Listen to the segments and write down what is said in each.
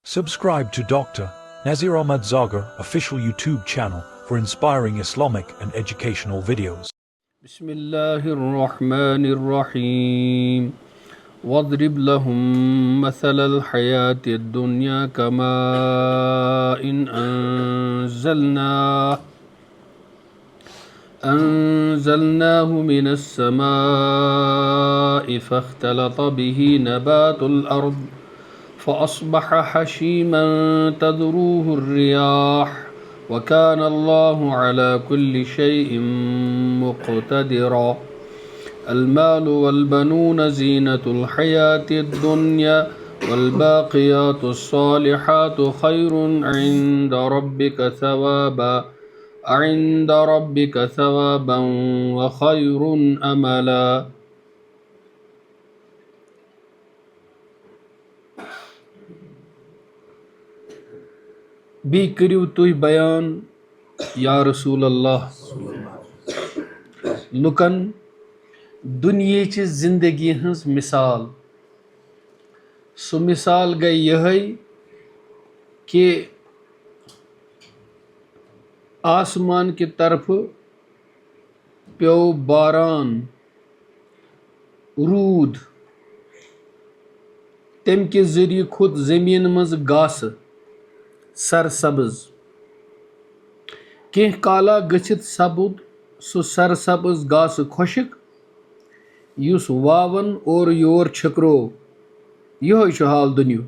Subscribe to Dr. Nazir Ahmad Zagar official YouTube channel for inspiring Islamic and educational videos. بسم الله الرحمن الرحيم واضرب لهم مثل الحياة الدنيا كماء أنزلناه من السماء فاختلط به نبات الأرض فأصبح حشيما تذروه الرياح وكان الله على كل شيء مقتدرا المال والبنون زينة الحياة الدنيا والباقيات الصالحات خير عند ربك ثوابا وخير أملا. بی کریو تُہۍ بیان یا رسول اللہ لُکن دُنیاچہِ زندگی ہٕنٛز مثال. سُہ مثال گٔے یِہے کہِ آسمان کہِ طرفہٕ پیوٚو باران روٗد تَمہِ کہِ ذٔریعہٕ کھوٚت زٔمیٖن منٛز گاسہٕ سرسبز کینٛہہ کالا گٔژھِتھ سپُد سُہ سرسبز گاسہٕ خۄشِک یُس واوَن اورٕ یور چھٔکروو. یِہوے چھُ حال دُنیُک.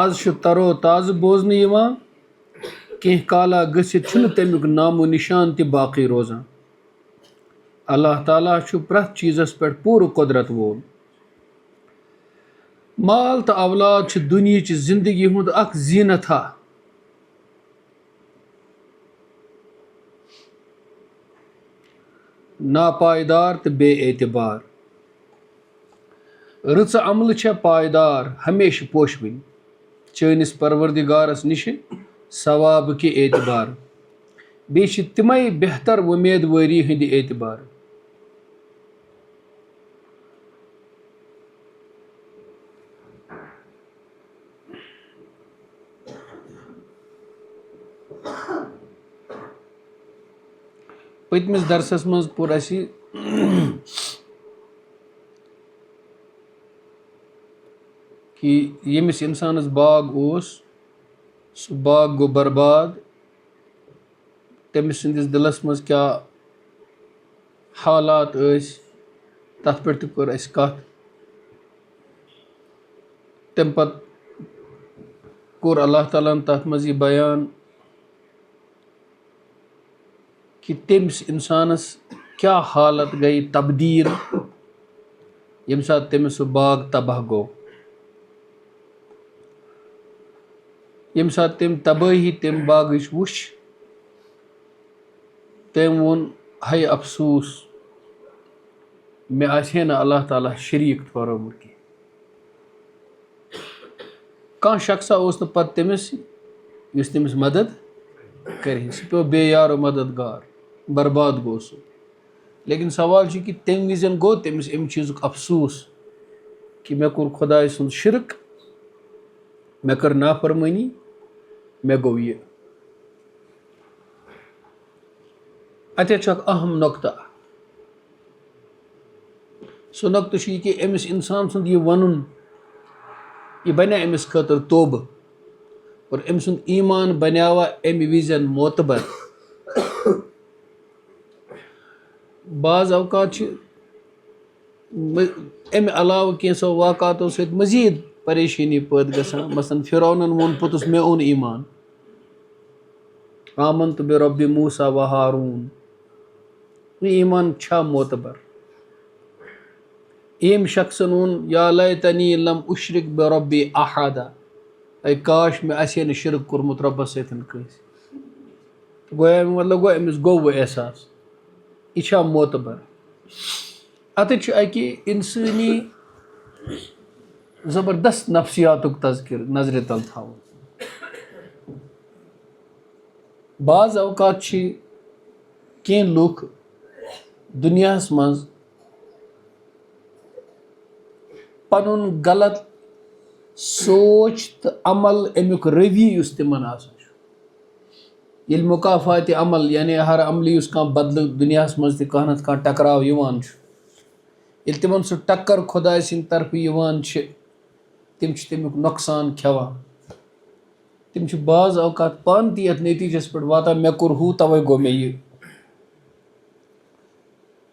آز چھُ ترو تازٕ بوزنہٕ یِوان کینٛہہ کالا گٔژھِتھ چھُنہٕ تَمیُک نامو نِشان تہِ باقٕے روزان. اللہ تعالیٰ چھُ پرٛٮ۪تھ چیٖزس پٮ۪ٹھ پوٗرٕ قۄدرت وول. مال تہٕ اولاد چھِ دُنیاہچہِ زندگی ہُنٛد اکھ زیٖنتھا. ناپائیدار تہٕ بے اعتبار. رٕژٕ عملہٕ چھےٚ پائیدار ہمیشہٕ پوشوٕنۍ چٲنِس پروردگارس نِشہِ ثوابہٕ کہِ اعتبار. بیٚیہِ چھِ تِمے بہتر وۄمیدوٲری ہٕنٛدِ اعتبار. پٔتمِس درسس منٛز پوٚر اَسہِ کہِ ییٚمِس اِنسانس باغ اوس سُہ باغ گوٚو برباد. تٔمِس سٕنٛدِس دِلس منٛز کیٛاہ حالات ٲسۍ تَتھ پٮ۪ٹھ تہِ کٔر اَسہِ کَتھ. تَمہِ پتہٕ کوٚر اللہ تعالیٰ ہن تَتھ منٛز یہِ بیان کہِ تٔمِس اِنسانس کیٛاہ حالت گٔے تبدیٖل ییٚمہِ ساتہٕ تٔمِس سُہ باغ تباہ گوٚو. ییٚمہِ ساتہٕ تٔمۍ تبٲہی تَمہِ باغٕچ وٕچھ تٔمۍ ووٚن ہے افسوٗس مےٚ آسہِ ہے نہٕ اللہ تعالیٰ شریٖک ٹھورومُت کینٛہہ. کانٛہہ شخصا اوس نہٕ پتہٕ تٔمِس یُس تٔمِس مدد کرِ. سُہ پیوٚو بے یارو مددگار. برباد گوٚو سُہ. لیکن سوال چھُ کہِ تَمہِ وِزِ گوٚو تٔمِس اَمہِ چیٖزُک افسوٗس کہِ مےٚ کوٚر خۄداے سُنٛد شرک مےٚ کٔر نافرمٲنی مےٚ گوٚو یہِ. اَتٮ۪تھ چھُ اکھ اہم نۄقطہٕ. سُہ نۄقطہٕ چھُ یہِ کہِ أمِس اِنسان سُنٛد یہِ وَنُن یہِ بَنیٛا أمِس خٲطرٕ توبہٕ اور أمۍ سُنٛد ایٖمان بنیٛاوا اَمہِ وِزِ معتبر. بعض اوقات چھِ اَمہِ علاوٕ کینٛژھو واقعاتو سۭتۍ مٔزیٖد پریشٲنی پٲدٕ گژھان. مثلاً فرعونن ووٚن پوٚتُس مےٚ اوٚن ایٖمان آمنتُ بربِ موسیٰ و ہاروٗن. یہِ ایٖمان چھا معتبر؟ ییٚمۍ شخصن ووٚن یا لیتنی لم اُشرک بربی احدا. اے کاش مےٚ آسہِ ہے نہٕ شرک کوٚرمُت رۄبس سۭتۍ کٲنٛسہِ. گویا اَمیُک مطلب گوٚو أمِس گوٚو وۄنۍ احساس یہِ چھا معتبر. اَتٮ۪تھ چھُ اَکہِ اِنسٲنی زبردست نفسیاتُک تذکِر نظرِ تل تھاوُن. بعض اوقات چھِ کینٛہہ لُکھ دُنیاہس منٛز پنُن غلط سوچ تو عمل امیُک روی یُس تِمن آسان چھُ ییٚلہِ مُقافات عمل یعنی ہر عملی یُس کانٛہہ بدلہٕ دُنیاہس منٛز تہِ کانٛہہ نتہٕ کانٛہہ ٹکراو یِوان چھُ ییٚلہِ تِمن سُہ ٹکر خۄداے سٕنٛدِ طرفہٕ یِوان چھِ تِم چھِ تمیُک نۄقصان کھٮ۪وان تِم چھِ بعض اوقات پانہٕ تہِ یتھ نٔتیٖجس پٮ۪ٹھ واتان مےٚ کوٚر ہُہ توے گوٚو مےٚ یہِ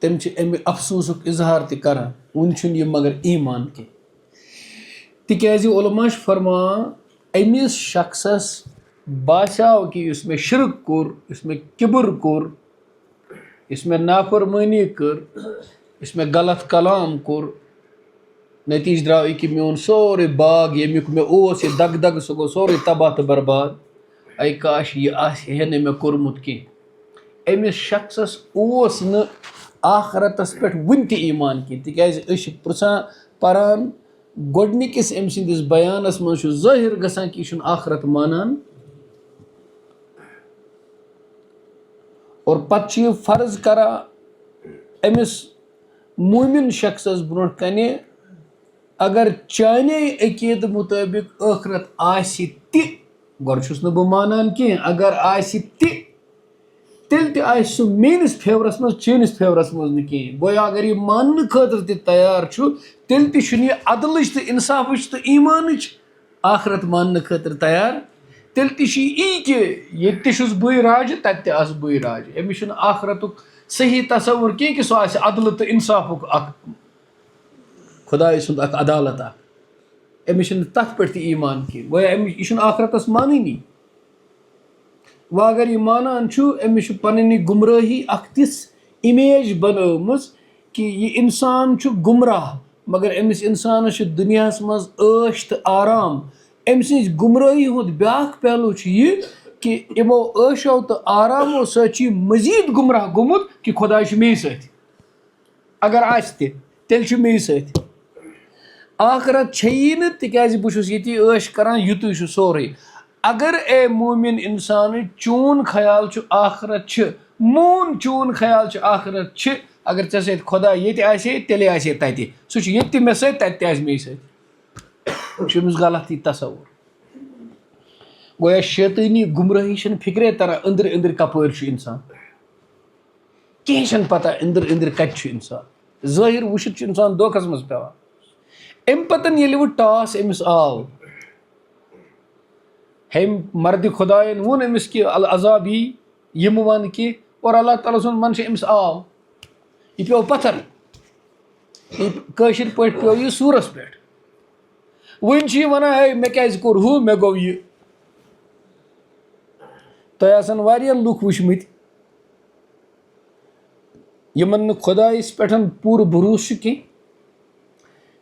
تِم چھِ امہِ افسوٗسُک اظہار تہِ کران وُنہِ چھُنہٕ یہِ مگر ایٖمان کینٛہہ تِکیازِ علما چھِ فرماوان أمِس شخصس باسیو کہِ یُس مےٚ شرک کوٚر یُس مےٚ کِبُر کوٚر یُس مےٚ نافرمٲنی کٔر یُس مےٚ غلط کلام کوٚر نتیٖجہٕ درٛاو یہِ کہِ میون سورُے باغ ییٚمیُک مےٚ اوس یہِ دگ دگ سُہ گوٚو سورُے تباہ تہٕ برباد اے کاش یہِ آسہِ ہے نہٕ مےٚ کوٚرمُت کینٛہہ أمِس شخصس اوس نہٕ آخرتس پٮ۪ٹھ وُنہِ تہِ ایٖمان کینٛہہ تِکیازِ أسۍ چھِ پرٛژھان پران گۄڈنِکِس أمۍ سٕنٛدِس بیانس منٛز چھُ ظٲہِر گژھان کہِ یہِ چھُنہٕ آخرت مانان اور پتہٕ چھُ یہِ فرض کران أمِس موٗمِن شخصس برونٛٹھ کنہِ اگر چانے عقیٖدٕ مُطٲبق ٲخرت آسہِ تہِ گۄڈٕ چھُس نہٕ بہٕ مانان کینٛہہ اگر آسہِ تہِ تیٚلہِ تہِ آسہِ سُہ میٲنِس فیورس منٛز چٲنِس فیورس منٛز نہٕ کِہیٖنۍ گویا اگر یہِ ماننہٕ خٲطرٕ تہِ تیار چھُ تیٚلہِ تہِ چھُنہٕ یہِ عدلٕچ تہٕ اِنصافٕچ تہٕ ایٖمانٕچ آخرت ماننہٕ خٲطرٕ تیار تیٚلہِ تہِ چھُ یی کہِ ییٚتہِ تہِ چھُس بٕے راجہِ تتہِ تہِ آسہٕ بٕے راجہِ أمِس چھُنہٕ آخرتُک صحیح تصوُر کینٛہہ کہِ سُہ آسہِ عدلہٕ تہٕ اِنصافُک اکھ خۄداے سُنٛد اکھ عدالت اکھ أمِس چھُنہٕ تتھ پٮ۪ٹھ تہِ ایٖمان کینٛہہ گویا أمِس یہِ چھُنہٕ آخرتس مانٲنی وۄنۍ اگر یہِ مانان چھُ أمِس چھُ پنٕنۍ یہِ گُمرٲہی اکھ تِژھ اِمیج بنٲومٕژ کہِ یہِ انسان چھُ گُمراہ مگر أمِس انسانس چھُ دُنیاہس منٛز عٲش تہٕ آرام أمۍ سٕنٛزِ گُمرٲہی ہُنٛد بیٛاکھ پہلوٗ چھُ یہِ کہِ یِمو عٲشو تہٕ آرامو سۭتۍ چھُ یہِ مٔزیٖد گُمراہ گوٚمُت کہِ خۄداے چھُ مے سۭتۍ اگر آسہِ تہِ تیٚلہِ چھُ مے سۭتۍ آخرت چھیی نہٕ تِکیازِ بہٕ چھُس ییٚتی عٲش کران یُتُے چھُ سورُے اگر اے موٗمِن اِنسانٕے چون خیال چھُ آخرت چھِ چون خیال چھُ آخرت چھِ اگر ژےٚ سۭتۍ خۄدا ییٚتہِ آسہِ ہے تیٚلے آسہِ ہے تتہِ سُہ چھُ ییٚتہِ تہِ مےٚ سۭتۍ تتہِ تہِ آسہِ مے سۭتۍ یہِ چھُ أمِس غلط یہِ تصوُر گویا شیطٲنی گُمرٲہی چھنہٕ فِکرے تران أنٛدرٕ أنٛدرٕ کپٲرۍ چھُ انسان کینٛہہ چھنہٕ پتہ أنٛدرٕ أنٛدرٕ کتہِ چھُ انسان ظٲہِر وٕچھِتھ چھُ انسان دھوکس منٛز پیوان امہِ پتہٕ ییٚلہِ وۄنۍ ٹاس أمِس آو ہیٚمۍ مردِ خۄدایَن ووٚن أمِس کہِ العذاب یی یہِ مہٕ وَن کینٛہہ اور اللہ تعالیٰ سُنٛد منشا أمِس آو یہِ پیوٚو پتھر کٲشِر پٲٹھۍ پیوٚو یہِ سوٗرس پٮ۪ٹھ وۄنۍ چھُ یہِ ونان ہے مےٚ کیازِ کوٚر ہُہ مےٚ گوٚو یہِ تۄہہِ آسن واریاہ لُکھ وٕچھمٕتۍ یِمن نہٕ خۄدایس پٮ۪ٹھ پوٗرٕ بروسہٕ چھُ کینٛہہ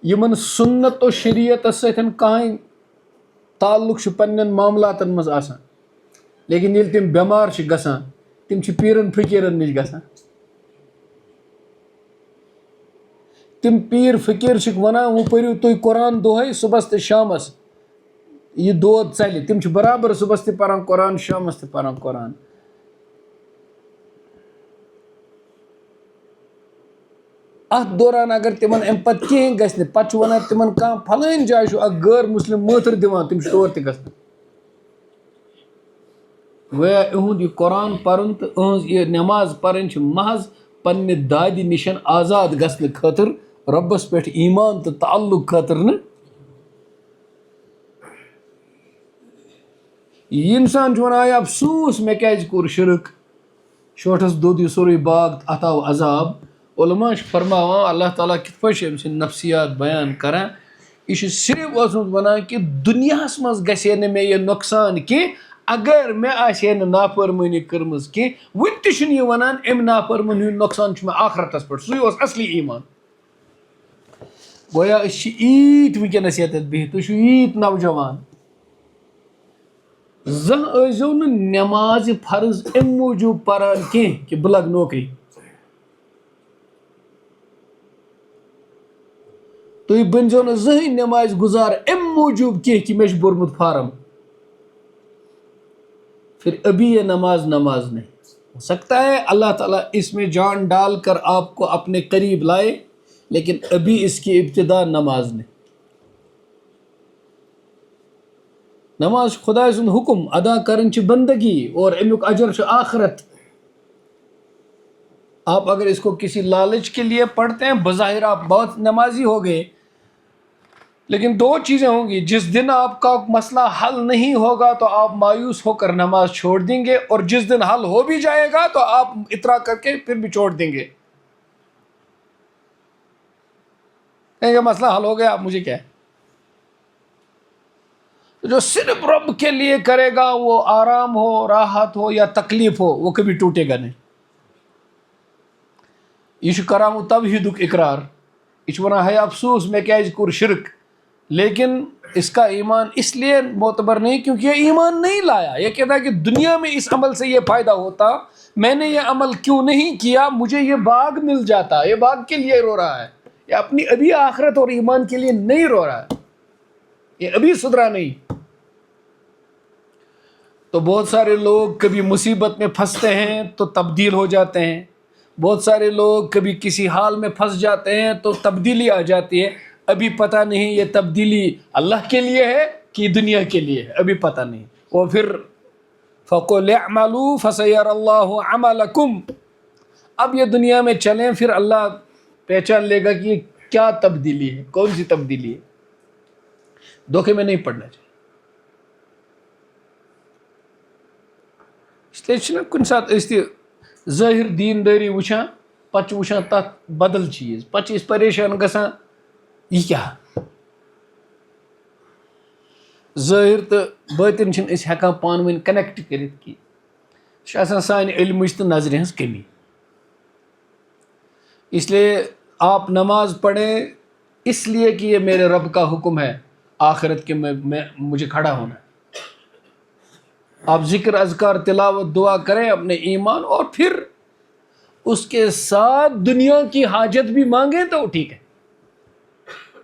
یِمن سُنت و شریعتس سۭتۍ کٕہٕنۍ تعلُق چھُ پننٮ۪ن معاملاتن منٛز آسان لیکن ییٚلہِ تِم بٮ۪مار چھِ گژھان تِم چھِ پیٖرن فقیٖرن نِش گژھان تِم پیٖر فقیٖر چھِکھ ونان وۄنۍ پٔرِو تُہۍ قرآن دۄہے صبحس تہٕ شامس یہِ دود ژلہِ تِم چھِ برابر صبحس تہِ پران قرآن شامس تہِ پران قرآن اتھ دوران اگر تِمن امہِ پتہٕ کِہینۍ گژھِ نہٕ پتہٕ چھُ ونان تِمن کانٛہہ فلٲنۍ جایہِ چھُ اکھ غٲر مُسلِم مٲتھٕر دِوان تِم چھِ تور تہِ گژھان گویا یِہُنٛد یہِ قرآن پرُن تہٕ إہٕنٛز یہِ نٮ۪ماز پرٕنۍ چھِ محض پننہِ دادِ نِش آزاد گژھنہٕ خٲطرٕ رۄبس پٮ۪ٹھ ایٖمان تہٕ تعلُق خٲطرٕ نہٕ یہِ انسان چھُ ونان افسوٗس مےٚ کیازِ کوٚر شرک شوٹھس دوٚد یہِ سورُے باغ اتھ آو عذاب علما چھِ فرماوان اللہ تعالیٰ کِتھ پٲٹھۍ چھِ أمۍ سٕنٛدۍ نفسِیات بیان کران یہِ چھُ صرف اوسمُت ونان کہِ دُنیاہس منٛز گژھِ ہے نہٕ مےٚ یہِ نۄقصان کینٛہہ اگر مےٚ آسہِ ہے نہٕ نافرمٲنی کٔرمٕژ کینٛہہ وُنہِ تہِ چھُنہٕ یہِ ونان امہِ نافرمٲنی ہُنٛد نۄقصان چھُ مےٚ آخرتس پٮ۪ٹھ سُے اوس اصلی ایٖمان گویا أسۍ چھِ ییٖتۍ وٕنکیٚنس ییٚتٮ۪تھ بِہِتھ تُہۍ چھِو ییٖتۍ نوجوان زانٛہہ ٲسۍزیو نہٕ نٮ۪مازِ فرض امہِ موٗجوٗب پران کینٛہہ کہِ بہٕ لگہٕ نوکری تُہۍ بٔنۍزیو نہٕ زٕہٕنۍ نٮ۪مازِ گُزار امہِ موٗجوٗب کینٛہہ کہِ مےٚ چھُ بوٚرمُت فارم پھر ابھی یہ نماز نہیں ہو سکتا ہے اللہ تعالیٰ اس میں جان ڈال کر آپ کو اپنے قریب لائے لیکن ابھی اس کی ابتدا نماز نہیں نماز خدا سن حکم ادا کرن چھ بندگی اور امیک اجر چھ آخرت. آپ اگر اس کو کسی لالچ کے لیے پڑھتے ہیں بظاہر آپ بہت نمازی ہو گئے، لیکن دو چیزیں ہوں گی. جس دن آپ کا مسئلہ حل نہیں ہوگا تو آپ مایوس ہو کر نماز چھوڑ دیں گے، اور جس دن حل ہو بھی جائے گا تو آپ اترا کر کے پھر بھی چھوڑ دیں گے. کہیں گے مسئلہ حل ہو گیا، آپ مجھے کیا ہے. جو صرف رب کے لیے کرے گا وہ آرام ہو، راحت ہو یا تکلیف ہو، وہ کبھی ٹوٹے گا نہیں. یہ کرام توحیدک اقرار، یہ ونان ہے افسوس میں کیازِ کور شرک. لیکن اس کا ایمان اس لیے معتبر نہیں کیونکہ یہ ایمان نہیں لایا. یہ کہتا ہے کہ دنیا میں اس عمل سے یہ فائدہ ہوتا، میں نے یہ عمل کیوں نہیں کیا، مجھے یہ باغ مل جاتا. یہ باغ کے لیے رو رہا ہے، یہ اپنی ابھی آخرت اور ایمان کے لیے نہیں رو رہا ہے، یہ ابھی سدھرا نہیں. تو بہت سارے لوگ کبھی مصیبت میں پھنستے ہیں تو تبدیل ہو جاتے ہیں، بہت سارے لوگ کبھی کسی حال میں پھنس جاتے ہیں تو تبدیلی آ جاتی ہے. ابھی پتہ نہیں یہ تبدیلی اللہ کے لیے ہے کہ دنیا کے لیے ہے، ابھی پتہ نہیں. وہ پھر فَقُلْ اعْمَلُوا فَسَيَرَى اللَّهُ عَمَلَكُمْ. اب یہ دنیا میں چلیں پھر اللہ پہچان لے گا کہ یہ کیا تبدیلی ہے، کون سی تبدیلی ہے. دھوکے میں نہیں پڑنا چاہیے. اس لیے کن سات ظاہر دینداری وچھان پتہ وچھان تک بدل چیز، پتہ پریشان گژھان یہ کیا. ظاہر تو باطن چھن اس ہیکان پان ون کنیکٹ کرت کی، سانہ علمچ تو نظر ہز کمی. اس لیے آپ نماز پڑھیں اس لیے کہ یہ میرے رب کا حکم ہے آخرت کے میں مجھے کھڑا ہونا ہے. آپ ذکر اذکار تلاوت دعا کریں اپنے ایمان، اور پھر اس کے ساتھ دنیا کی حاجت بھی مانگیں تو ٹھیک ہے،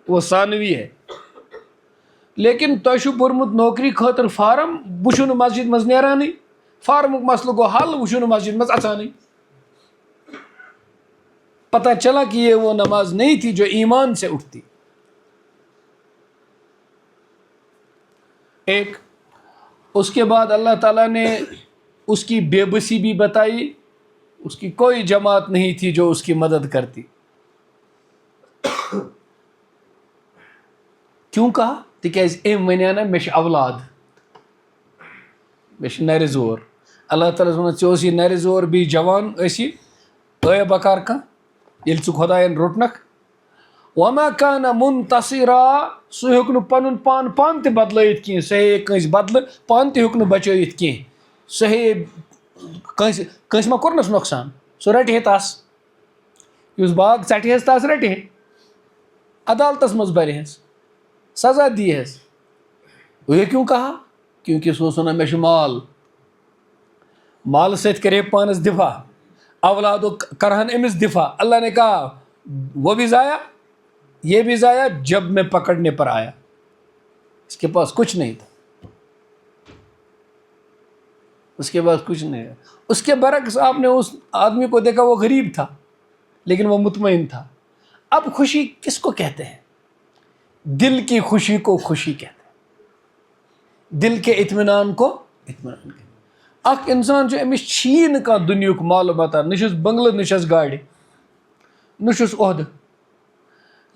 وہ ثانوی ہے. لیکن تہ پورمت نوکری خاطر فارم، بہ مسجد مز نیرانی، فارمک مسئلہ گو حل، وہ مسجد مز اژانی. پتہ چلا کہ یہ وہ نماز نہیں تھی جو ایمان سے اٹھتی. ایک اس کے بعد اللہ تعالیٰ نے اس کی بے بسی بھی بتائی، اس کی کوئی جماعت نہیں تھی جو اس کی مدد کرتی. کیوں کہا؟ تکیاز ایم ونیا نا مے اولاد، مے نر زور. اللہ تعالیٰ ونان ژے یہ نر زور بھی جوان اسی ٲیا بکار کھانا ییٚلہِ ژٕ خۄدایَن روٚٹنکھ. وما کان منتصرا، سُہ ہیوٚک نہٕ پنُن پان تہِ بدلٲیِتھ کینٛہہ، سُہ ہیٚیے کٲنٛسہِ بدلہٕ پان تہِ ہیوٚک نہٕ بچٲیِتھ کینٛہہ. سُہ ہیٚیے کٲنٛسہِ ما کوٚرنس نۄقصان، سُہ رٹہِ ہے تس یُس باغ ژٹہِ ہس تس رٹہِ ہے، عدالتس منٛز برِ ہس، سزا دی ہس. یہ کیوں کہا؟ کیونکہ سُہ اوس ونان مےٚ چھُ مال، مال سۭتۍ کرے پانس دفاع، اولادو کرہن امس دفاع. اللہ نے کہا وہ بھی ضائع، یہ بھی ضائع. جب میں پکڑنے پر آیا اس کے پاس کچھ نہیں تھا، اس کے پاس کچھ نہیں ہے. اس کے برعکس آپ نے اس آدمی کو دیکھا، وہ غریب تھا لیکن وہ مطمئن تھا. اب خوشی کس کو کہتے ہیں؟ دل کی خوشی کو خوشی کہتے ہیں، دل کے اطمینان کو اطمینان کہتے ہیں. اخ انسان جو امس چھی نہ کانٛہہ دنیاک مال متا، نہ چھس بنگلہ، نہ چھس گاڑی، نہ چھس عہدہ،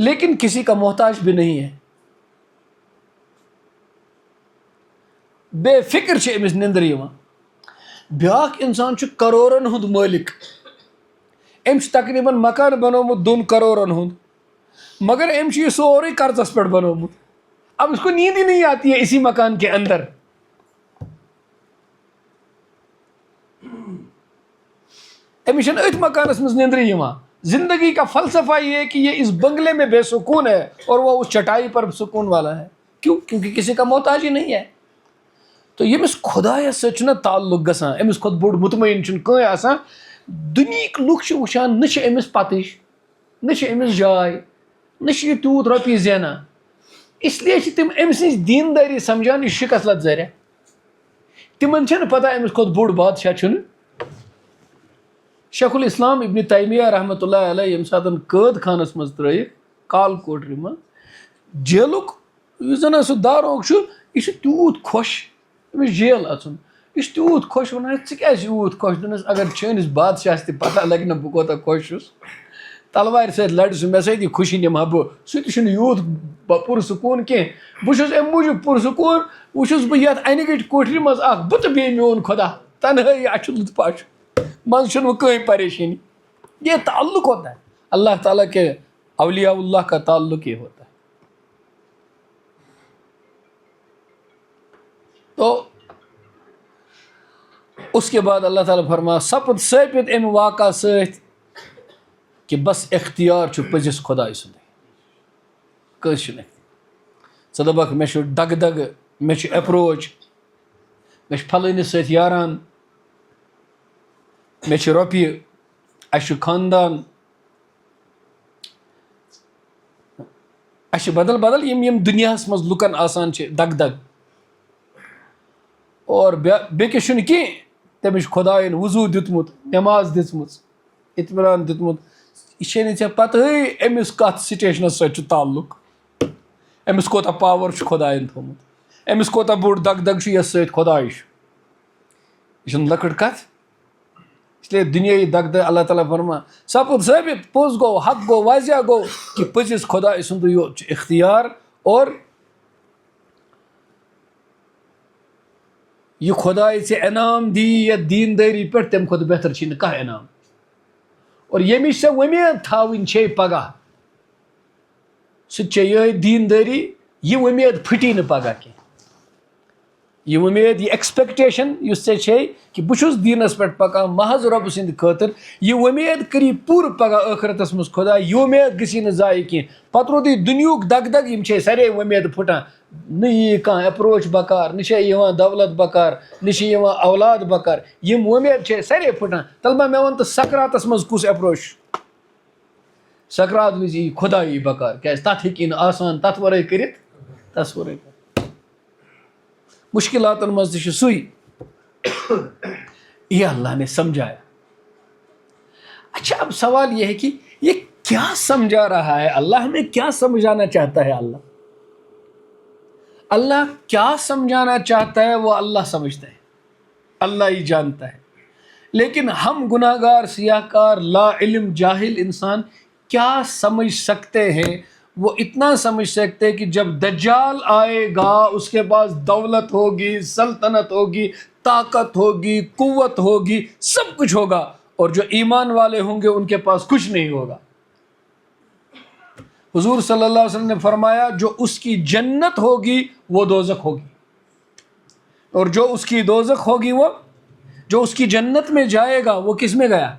لیکن کسی کا محتاج بھی نہیں ہے. بے فکر چھ امس نندر یوان. بیاکھ انسان چھ کروڑن ہند مالک، ام تقریباً مکان بنومت 2 کروڑن ہند، مگر ام یہ سورے قرضس پہ بنومت. اب اس کو نیند ہی نہیں آتی ہے اسی مکان کے اندر. امس ات مکانس مز نندر یوان. زندگی کا فلسفہ یہ ہے کہ یہ اس بنگلے میں بے سکون ہے اور وہ اس چٹائی پر سکون والا ہے. کیوں؟ کیونکہ کسی کا محتاج ہی نہیں ہے. تو یمس خدایس سچ تعلق گژھان، امس کھت بوڑ مطمئن چھن کہیں آسان. دنیاک لوک وچان نہ امس پتش، نہ امس جائے، نہ یہ تیوت رۄپیہِ زینان. اس لیے تم ام سٕنٛز دینداری سمجھان یہ شکست لت ذریعہ. تمن چھنہ پتہ امس کھت بوڑ بادشاہ چھن. شیخ الاسلام ابن تیمیہ رحمۃ اللہ علیہ یم ساتن قید خانس مز ترٲیِکھ کال کوٹری مز، جیلُک یُس زن سُہ داروغ چھُ یہ تیوت خوش أمِس جیل اژُن یہ تیوت خوش ونان ژٕ کیازِ یوٗت خوش دۄپنس اگر چٲنِس بادشاہس تہِ پتہ لگہِ نا بہٕ کوتاہ خوش چھُس تلوارِ سۭتۍ لڑِ سُہ مےٚ سۭتی خوشی نِمہٕ ہا بہٕ سُہ تہِ چھُنہٕ یوٗت پُرسکوٗن کینٛہہ بہٕ چھُس امہِ موٗجوٗب پُرسکوٗن وۄنۍ چھُس بہٕ یتھ انہِ گٔٹۍ کوٹھرِ منٛز اکھ بہٕ تہٕ بیٚیہِ میون خۄدا تنہٲیی اچھُت پاچھ منٛزٕ چھُنہٕ وۄنۍ کٕہٕنۍ پریشٲنی یہ تعلق ہوتا ہے اللہ تعالیٰ کے اولیاء اللہ کا تعلق یہ ہوتا ہے. تو اس کے بعد اللہ تعالیٰ فرما سپد ثٲبت امہِ واقعہ سۭتۍ کہ بس اختیار چھُ پٔزِس خۄداے سُنٛدٕے کٲنٛسہِ چھُنہٕ ژٕ دَپکھ مےٚ چھُ دگہٕ دگہٕ مےٚ چھُ اٮ۪پروچ مےٚ چھُ پھلٲنِس سۭتۍ یاران مےٚ چھِ رۄپیہِ اَسہِ چھُ خاندان اَسہِ چھِ بدل بدل یِم دُنیاہَس منٛز لُکَن آسان چھِ دگ دگ اور بیٚکِس چھُنہٕ کینٛہہ تٔمِس چھُ خۄدایَن وضوٗ دیُتمُت نٮ۪ماز دِژمٕژ اطمینان دیُتمُت یہِ چھے نہٕ ژےٚ پَتہٕے أمِس کَتھ سِٹیشنَس سۭتۍ چھُ تعلق أمِس کوتاہ پاوَر چھُ خۄدایَن تھوٚمُت أمِس کوتاہ بوٚڑ دگ دگ چھُ یَتھ سۭتۍ خۄداے چھُ یہِ چھُنہٕ لۄکٕٹ کَتھ اسلیے دُنیٲیی دگ دگ اللہ تعالیٰ فرما سپُد ثٲبت پوٚز گوٚو حق گوٚو واضح گوٚو کہ پٔزِس خۄداے سُنٛدُے یوت چھُ اختیار اور یہ خۄداے ژےٚ انعام دی یتھ دیندٲری پٮ۪ٹھ تمہِ کھۄتہٕ بہتر چھی نہٕ کانٛہہ انعام اور ییٚمِچ ژےٚ وۄمید تھاوٕنۍ چھے پگاہ سُہ تہِ چھے یِہٕے دیندٲری یہِ وۄمید پھٕٹی نہٕ پگاہ کینٛہہ یہ وۄمید یہ ایکسپیکٹیشن یُس ژےٚ چھے کہ بہٕ چھُس دیٖنس پٮ۪ٹھ پکان محض رۄبہٕ سٕنٛدِ خٲطرٕ یہِ وۄمید کٔری پوٗرٕ پگاہ ٲخرتس منٛز خۄداے یہِ وۄمید گٔژھی نہٕ ضایع کینٛہہ پتہٕ روٗدُے دُنیہُک دگ دگ یِم چھے سارے وۄمید پھٕٹان نہ یی کانٛہہ اٮ۪پروچ بکار نہ چھے یِوان دولت بکار نہ چھِ یِوان اولاد بکار یِم وۄمید چھے سارے پھٕٹان تلما مےٚ وَن تہٕ سکراتس منٛز کُس اٮ۪پروچ چھُ سکرات وِزِ یی خۄدایی بکار کیازِ تتھ ہیٚکی نہٕ آسان تتھ ورٲے کٔرِتھ تس ورٲے مشکلاتن منٛز تہِ چھُ سُے یہ اللہ نے سمجھایا. اچھا اب سوال یہ ہے کہ یہ کیا سمجھا رہا ہے اللہ ہمیں کیا سمجھانا چاہتا ہے اللہ کیا سمجھانا چاہتا ہے وہ اللہ سمجھتا ہے اللہ ہی جانتا ہے لیکن ہم گناہ گار سیاہ کار لا علم جاہل انسان کیا سمجھ سکتے ہیں وہ اتنا سمجھ سکتے ہیں کہ جب دجال آئے گا اس کے پاس دولت ہوگی سلطنت ہوگی طاقت ہوگی قوت ہوگی سب کچھ ہوگا اور جو ایمان والے ہوں گے ان کے پاس کچھ نہیں ہوگا. حضور صلی اللہ علیہ وسلم نے فرمایا جو اس کی جنت ہوگی وہ دوزخ ہوگی اور جو اس کی دوزخ ہوگی وہ جو اس کی جنت میں جائے گا وہ کس میں گیا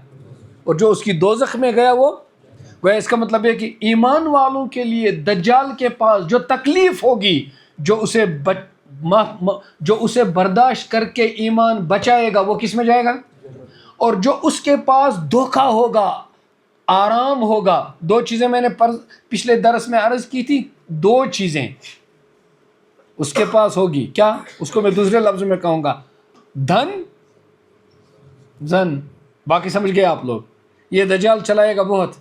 اور جو اس کی دوزخ میں گیا وہ گویا. اس کا مطلب ہے کہ ایمان والوں کے لیے دجال کے پاس جو تکلیف ہوگی جو اسے برداشت کر کے ایمان بچائے گا وہ کس میں جائے گا اور جو اس کے پاس دھوکہ ہوگا آرام ہوگا. دو چیزیں میں نے پچھلے درس میں عرض کی تھی دو چیزیں اس کے پاس ہوگی کیا اس کو میں دوسرے لفظ میں کہوں گا دھن زن باقی سمجھ گئے آپ لوگ. یہ دجال چلائے گا بہت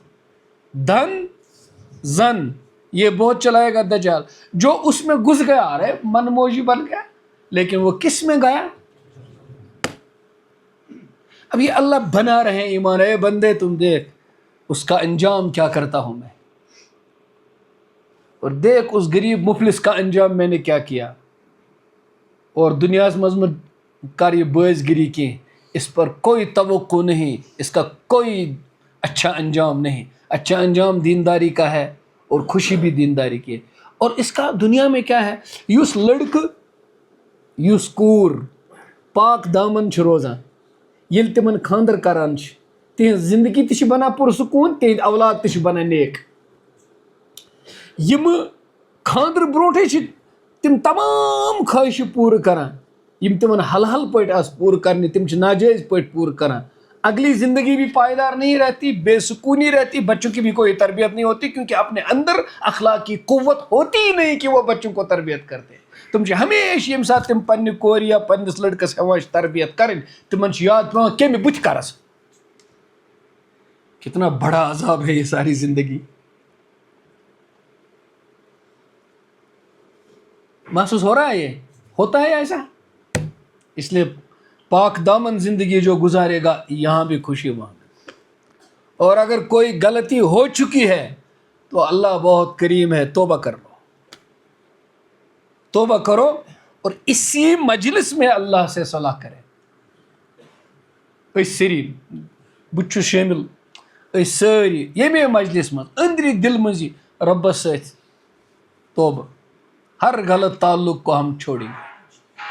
دھن زن یہ بہت چلائے گا دجال جو اس میں گھس گیا ارے من موجی بن گیا لیکن وہ کس میں گیا. اب یہ اللہ بنا رہے ہیں ایمان اے بندے تم دیکھ اس کا انجام کیا کرتا ہوں میں اور دیکھ اس غریب مفلس کا انجام میں نے کیا کیا اور دنیا مزمن کر یہ باعث گری کی اس پر کوئی توقع نہیں اس کا کوئی اچھا انجام نہیں. اچھا انجام دینداری کا ہے اور خوشی بھی دینداری کی ہے. اور اس کا دنیا میں کیا ہے یس لڑکہ یس کور پاک دامن چھ روزان ییٚلہِ تِمن خاندر کران چھِ تہنٛز زندگی تہِ چھِ بنان پُرسکوٗن تہنٛدۍ اولاد تہِ چھِ بنان نیک. یِم خاندر برونٹھے چھِ تِم تمام خواہشہٕ پوٗرٕ کران یِم تِمن حل پٲٹھۍ آسہٕ پوٗرٕ کرنہِ تِم چھِ ناجٲیز پٲٹھۍ پوٗرٕ کران. اگلی زندگی بھی پائیدار نہیں رہتی بے سکونی رہتی بچوں کی بھی کوئی تربیت نہیں ہوتی کیونکہ اپنے اندر اخلاقی قوت ہوتی ہی نہیں کہ وہ بچوں کو تربیت کرتے. تم ہمیشہ یم سات تم پنہ کور یا پنس لڑکس ہیوان تربیت کریں تمن یاد پیوان کمہ بت کرس. کتنا بڑا عذاب ہے یہ ساری زندگی. محسوس ہو رہا ہے؟ یہ ہوتا ہے ایسا. اس لیے پاک دامن زندگی جو گزارے گا یہاں بھی خوشی وہاں بھی. اور اگر کوئی غلطی ہو چکی ہے تو اللہ بہت کریم ہے, توبہ کر لو, توبہ کرو اور اسی مجلس میں اللہ سے صلاح کرے. اس سری بچ شامل اس ساری یمی مجلس من اندری دل مزی ربس ست توبہ, ہر غلط تعلق کو ہم چھوڑیں گے.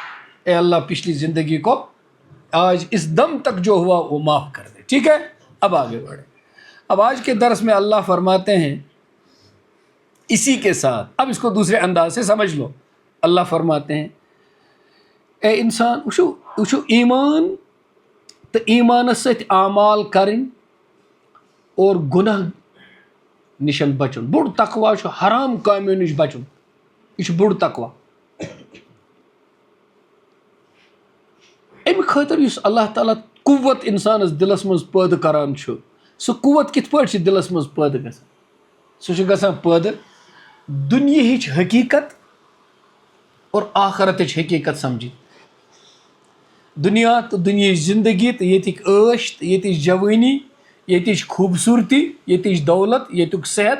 اے اللہ پچھلی زندگی کو آج اس دم تک جو ہوا وہ معاف کر دے. ٹھیک ہے, اب آگے بڑھے. اب آج کے درس میں اللہ فرماتے ہیں اسی کے ساتھ, اب اس کو دوسرے انداز سے سمجھ لو. اللہ فرماتے ہیں اے انسان وچو ایمان تو ایمان ست اعمال کریں اور گناہ نشن بچن. بوڑ تقوی چھُ حرام کامیو نش بچن, یہ بوڑ تقوی. امہ خاطر اس اللہ تعالیٰ قوت انسانس دلس مز پید کران چھُ, سہ قوت کت پٲٹھۍ چھِ دلس مز پید گژھان؟ سہ چھُ گژھان پید دنیہٕچ حقیقت اور آخرتٕچ حقیقت سمجھی. دنیا تو دنیہٕچ زندگی تو ییٚتِکۍ عٲش تو ییٚتِچ جوٲنی, ییٚتِچ خوٗبصوٗرتی, ییٚتِچ دولت, ییٚتیُک صحت,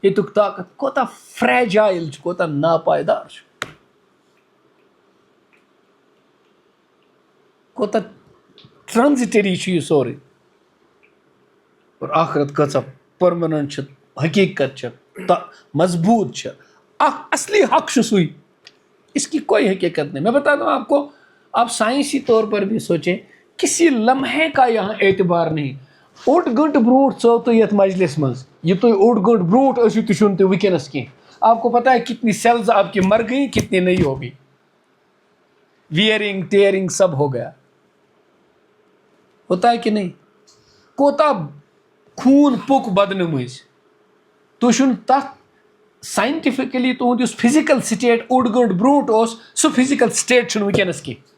ییٚتیُک طاقت کوتاہ فریجائل چھُ, کوتاہ ناپائیدار چھُ, کوتاہ ٹرانزٹری چھُ یہ سورُے. اور آخرت کۭژاہ پرمننٹ چھِ, حقیقت چھِ, مضبوط چھِ. اکھ اصلی حق چھُ سُے, اس کی کوئی حقیقت نہیں. میں بتاتا ہوں آپ کو, آپ سائنسی طور پر بھی سوچیں, کسی لمحے کا یہاں اعتبار نہیں. اوڑ گھنٹہ برونٹ ژو تو یتھ مجلس مز, یہ تو اوڑ گھنٹہ برونٹ ٲسِو تہِ چھُنہٕ تُہۍ وٕنکٮ۪نس کینٛہہ. آپ کو پتہ ہے کتنی سیلز آپ کی مر گئی, کتنی نہیں ہو گئی, ویئرنگ ٹیئرنگ سب ہو گیا. ہوتا ہے کہ نہیں؟ کوتاہ خون پوٚک بدنہٕ مٔنٛزۍ. تُہۍ چھُنہٕ تتھ ساینٹفکلی تُہُنٛد یُس فزیکل سٹیٹ اوٚڑ گٲنٹہٕ برونٛٹھ اوس سُہ فزیکل سٹیٹ چھُنہٕ وٕنکٮ۪نس کینٛہہ.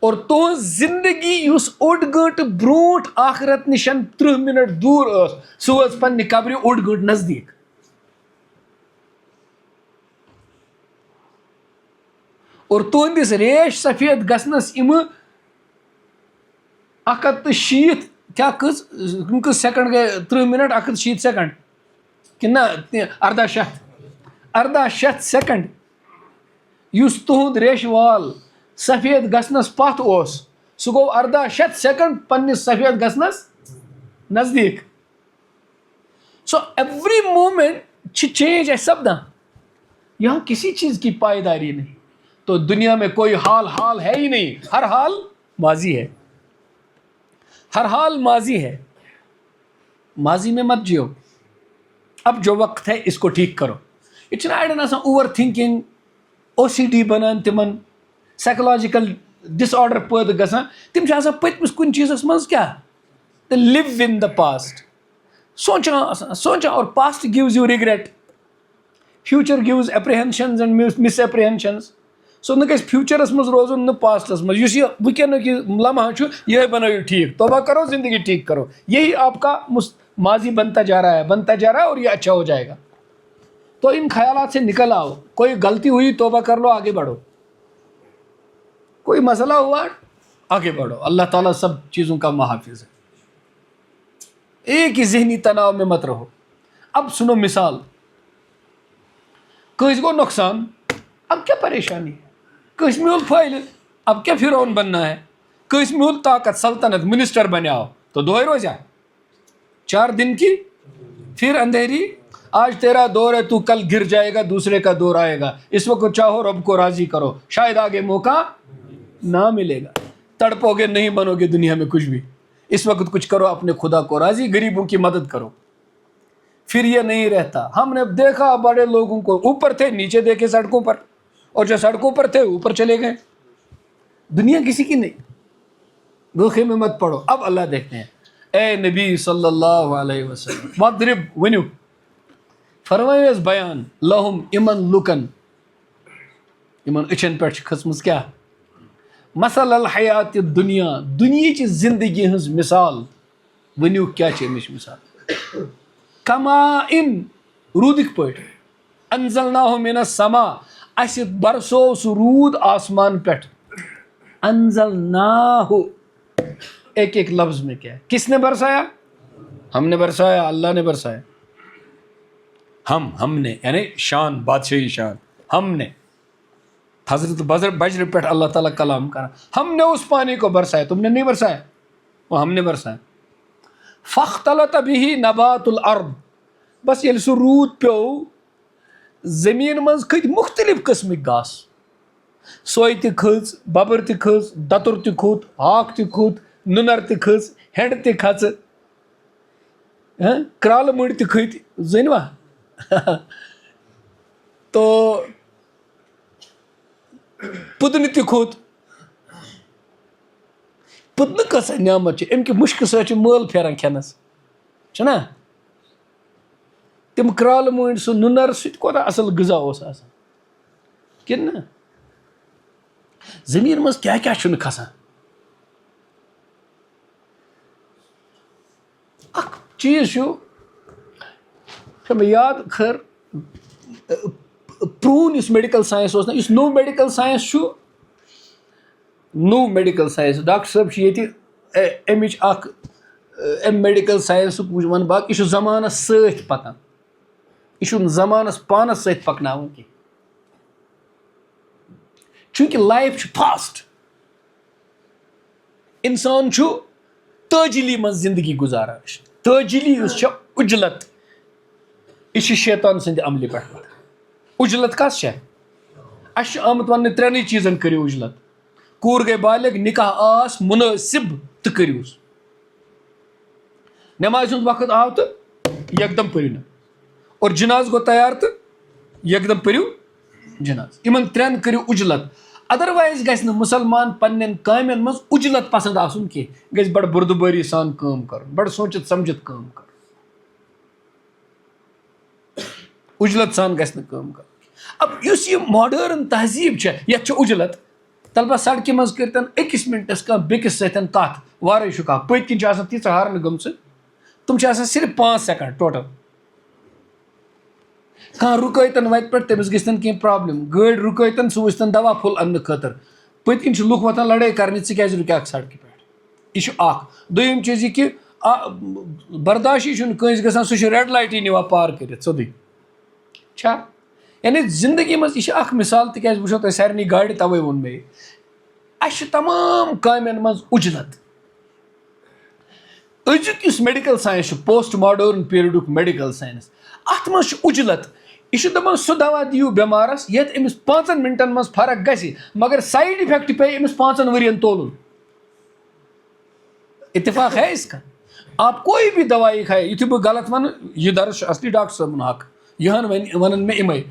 اور تُہنٛز زندگی یُس اوٚڑ گٲنٹہٕ برونٛٹھ آخرت نشن 30 منٹ دوٗر ٲس سُہ وٲژ پننہِ قبرِ اوٚڑ گٲنٹہٕ نزدیٖک. اور تُہنٛدِس ریش سفید گژھنس یِمہٕ 160 کیا کٔژ سیکنڈ گٔے, 30 منٹ 160 سیکنڈ کِنہٕ نہ 1800 سیکنڈ یُس تُہُنٛد ریشہٕ وال سفید گژھنس پتھ اوس سُہ گوٚو 1800 سیکنڈ پننس سفید گژھنس نزدیٖک. سو ایوری مومنٹ چھِ چینج اَسہِ سپدان, یہاں کسی چیز کی پائیداری نہیں. تو دنیا میں کوئی حال ہے ہی نہیں, ہر حال ماضی ہے, ہر حال ماضی ہے. ماضی میں مت جیو, اب جو وقت ہے اس کو ٹھیک کرو. یہ چھُنہٕ اڑٮ۪ن آسان اوور تھنکنگ, OCD بنان, تمن سائیکولوجیکل ڈس آرڈر پٲدٕ گژھان. تِم چھِ آسان پٔتمِس کُنہِ چیٖزس منٛز کیٛاہ تہٕ لِو اِن د پاسٹ, سونچان اور past گِوز you regret, future گِوز ایپریہنشنز and مس ایپریہنشنز. سو نہ گژھِ فیوٗچرس منٛز روزُن نہ پاسٹس منٛز. یُس یہ وٕنکٮ۪نُک یہ لمحہ چھُ یہے بنٲیِو ٹھیک, توبہ کرو زندگی ٹھیک کرو. یہی آپ کا ماضی بنتا جا رہا ہے اور یہ اچھا ہو جائے گا. تو ان خیالات سے نکل آؤ. کوئی غلطی ہوئی توبہ کر لو, آگے بڑھو. کوئی مسئلہ ہوا آگے بڑھو. اللہ تعالیٰ سب چیزوں کا محافظ ہے. ایک ہی ذہنی تناؤ میں مت رہو. اب سنو مثال, کٲنٛسہِ گوٚو نۄقصان, اب کیا پریشانی ہے. کٲنٛسہِ میول فٲیدٕ, اب کیا فرعون بننا ہے. کٲنٛسہِ میول طاقت, سلطنت, منسٹر بنیاو تو دۄہے روزیا 4 دن کی پھر اندھیری. آج تیرا دور ہے, تو کل گر جائے گا, دوسرے کا دور آئے گا. اس وقت چاہو رب کو راضی کرو, شاید آگے موقع نہ ملے گا. تڑپو گے, نہیں بنو گے دنیا میں کچھ بھی. اس وقت کچھ کرو, اپنے خدا کو راضی, غریبوں کی مدد کرو. پھر یہ نہیں رہتا. ہم نے دیکھا بڑے لوگوں کو, اوپر تھے نیچے دیکھے سڑکوں پر, اور جو سڑکوں پر تھے اوپر چلے گئے. دنیا کسی کی نہیں, دھوکے میں مت پڑو. اب اللہ دیکھتے ہیں. اے نبی صلی اللہ علیہ وسلم مضرب ونیو فرمائیو بیان لہم امن لکن, امن اچھن پہ کھسمز کیا مثل الحیات دنیا, دنیاچ زندگی ہز مثال. ونیو کیا امچ مثال, کما ان رودک پٲٹھۍ, انزلناہ من السماء اسہ برسو سہ روٗد آسمان پٮ۪ٹھ. انزلناہ ایک ایک لفظ میں کیا ہے؟ کس نے برسایا؟ ہم نے برسایا, اللہ نے برسایا. ہم نے یعنی شان, بادشاہی شان, ہم نے. حضرت بجر پہ اللہ تعالیٰ کلام کرا, ہم نے اس پانی کو برسایا, تم نے نہیں برسایا, وہ ہم نے برسایا. فاختلط به نبات الارض, بس ییٚلہِ سُہ روٗد پیوٚو زٔمیٖن منٛز کھٔتۍ مختلف قٕسمٕکۍ گاسہٕ, سوے تہِ کھٔژ, ببٕر تہِ کھٔژ, دتُر تہِ کھوٚت, ہاکھ تہِ کھوٚت, نُنر تہِ کھٔژ, ہٮ۪نٛڈ تہِ کھژٕ, کرالہٕ مٔنٛڈۍ تہِ کھٔتۍ, زٲنۍوا. تو پُدنہٕ تہِ کھوٚت. پُدنہٕ کۭژاہ نعمت چھِ, اَمہِ کہِ مُشکہٕ سۭتۍ چھِ مٲل پھیران کھٮ۪نس, چھُنا. تِم کرالہٕ مٔنٛڈۍ, سُہ نُنر, سُہ تہِ کوتاہ اَصٕل غذا اوس آسان کِنہٕ نہ. زٔمیٖن منٛز کیٛاہ کیٛاہ چھُنہٕ کھسان. اکھ چیٖز چھُ مےٚ یاد, خٲر پرٛون یُس میڈِکل ساینس اوس نا, یُس نوٚو میڈِکل ساینس چھُ, نوٚو میڈِکل ساینس, ڈاکٹر صٲب چھِ ییٚتہِ اَمِچ اکھ اَمہِ میڈِکل ساینسُک وَنہٕ بہٕ, یہِ چھُ زمانس سۭتۍ پکان, یہِ چھُنہٕ زمانس پانس سۭتۍ پکناوُن کینٛہہ. چوٗنٛکہِ لایف چھُ فاسٹ, اِنسان چھُ تٲجیلی منٛز زندگی گُزاران. تٲجیلی یُس چھےٚ اُجلت, یہِ چھِ شیطان سٕنٛدِ عملہِ پٮ۪ٹھ وۄتھان. اُجلت کس چھےٚ؟ اَسہِ چھُ آمُت وننہٕ ترٛٮ۪نٕے چیٖزن کٔرِو اُجلت. کوٗر گٔے بالغ, نکاح آس مُنٲسِب تہٕ کٔرۍہوٗس. نٮ۪مازِ ہُنٛد وقت آو تہٕ یکدم پٔرِو نہٕ, اور جناز گوٚو تیار تہٕ یکدم پٔرِو جناز. یِمن ترٛٮ۪ن کٔرِو اُجلت. ادروایز گژھِ نہٕ مُسلمان پننٮ۪ن کامٮ۪ن منٛز اُجلت پسنٛد آسُن کینٛہہ, گژھِ بڑٕ بُردُبٲری سان کٲم کرُن, بڑٕ سوٗنٛچِتھ سمجھِتھ کٲم کرُن. اُجلت سان گژھِ نہٕ کٲم کرُن. اب یُس یہِ ماڈٲرٕن تہذیٖب چھےٚ, یتھ چھِ اُجلت. تلبہ سڑکہِ منٛز کٔرتن أکِس مِنٹس کانٛہہ بیٚکِس سۭتۍ کتھ وارے چھُ کانٛہہ, پٔتۍ کِنۍ چھِ آسان تیٖژاہ ہارنہٕ گٔمژٕ, تِم چھِ آسان صرف 5 سیکنڈ ٹوٹل. کانٛہہ رُکٲیتن وتہِ پٮ۪ٹھ, تٔمِس گٔژھتن کینٛہہ پرابلم, گٲڑۍ رُکٲیتن, سُہ وٕچھتن دوا پھوٚل اننہٕ خٲطرٕ, پٔتۍ کِنۍ چھِ لُکھ وۄتھان لڑٲے کرنہِ, ژٕ کیازِ رُکیکھ سڑکہِ پٮ۪ٹھ. یہِ چھُ اکھ. دوٚیِم چیٖز یہِ کہِ برداشی چھُنہٕ کٲنٛسہِ گژھان, سُہ چھُ ریڈ لایٹٕے نِوان پار کٔرِتھ سیوٚدُے. چھا یعنی زندگی منٛز یہِ چھِ اکھ مثال, تِکیازِ وٕچھو تۄہہِ سارنٕے گاڑِ توے ووٚن مےٚ, اَسہِ چھِ تمام کامٮ۪ن منٛز اُجلت. أزیُک یُس میڈِکل ساینس چھُ, پوسٹ ماڈٲرٕن پیریڈُک میڈِکل ساینس, اتھ منٛز چھُ اُجلت. یہِ چھُ دپان سُہ دوا دِیِو بٮ۪مارس یتھ أمِس 5 منٹن منٛز فرق گژھِ, مگر سایڈ اِفیکٹ پیٚیہِ أمِس 5 ؤرین تولُن. اتفاق ہے اس کا. آپ کوئی بھی دوائی کھائے, یُتھُے بہٕ غلط ونہٕ, یہِ درس چھُ اصلی ڈاکٹر صٲبُن حق, یِہن ونن مےٚ اِمے.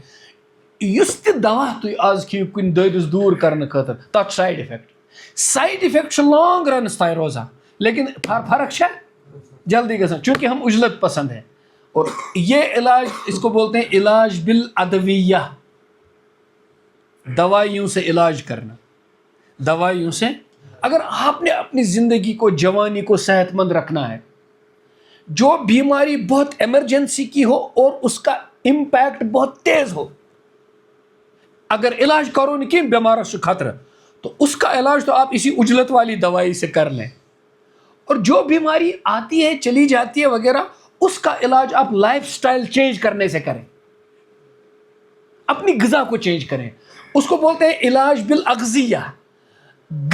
یُس تہِ دوا تُہۍ آز کھیٚیِو کُنہِ دٲدِس دوٗر کرنہٕ خٲطرٕ, تتھ چھُ سایڈ اِفیکٹ. سایڈ اِفیکٹ چھُ لانگ رنس تانۍ روزان, لیکن فرق چھےٚ جلدی گژھان, چوٗنٛکہِ ہم اُجلت پسند ہے. اور یہ علاج اس کو بولتے ہیں علاج بالادویہ, دوائیوں سے علاج کرنا, دوائیوں سے. اگر آپ نے اپنی زندگی کو, جوانی کو صحت مند رکھنا ہے, جو بیماری بہت ایمرجنسی کی ہو اور اس کا امپیکٹ بہت تیز ہو, اگر علاج کرو نہیں کہ بیماروں سے خطرہ, تو اس کا علاج تو آپ اسی اجلت والی دوائی سے کر لیں. اور جو بیماری آتی ہے چلی جاتی ہے وغیرہ, اس کا علاج آپ لائف سٹائل چینج کرنے سے کریں, اپنی غذا کو چینج کریں. اس کو بولتے ہیں علاج بالاغذیہ,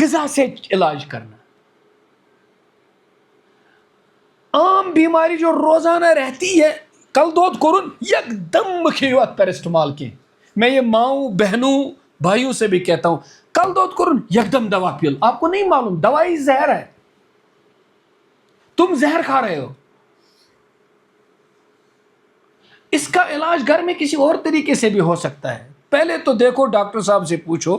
غذا سے علاج کرنا. عام بیماری جو روزانہ رہتی ہے, کل دود کرن یک دم کھیو ات پیرسٹمال کی. میں یہ ماؤں بہنوں بھائیوں سے بھی کہتا ہوں, کل دود کرن یک دم دوا پیل. آپ کو نہیں معلوم دوائی زہر ہے, تم زہر کھا رہے ہو. اس کا علاج گھر میں کسی اور طریقے سے بھی ہو سکتا ہے. پہلے تو دیکھو, ڈاکٹر صاحب سے پوچھو,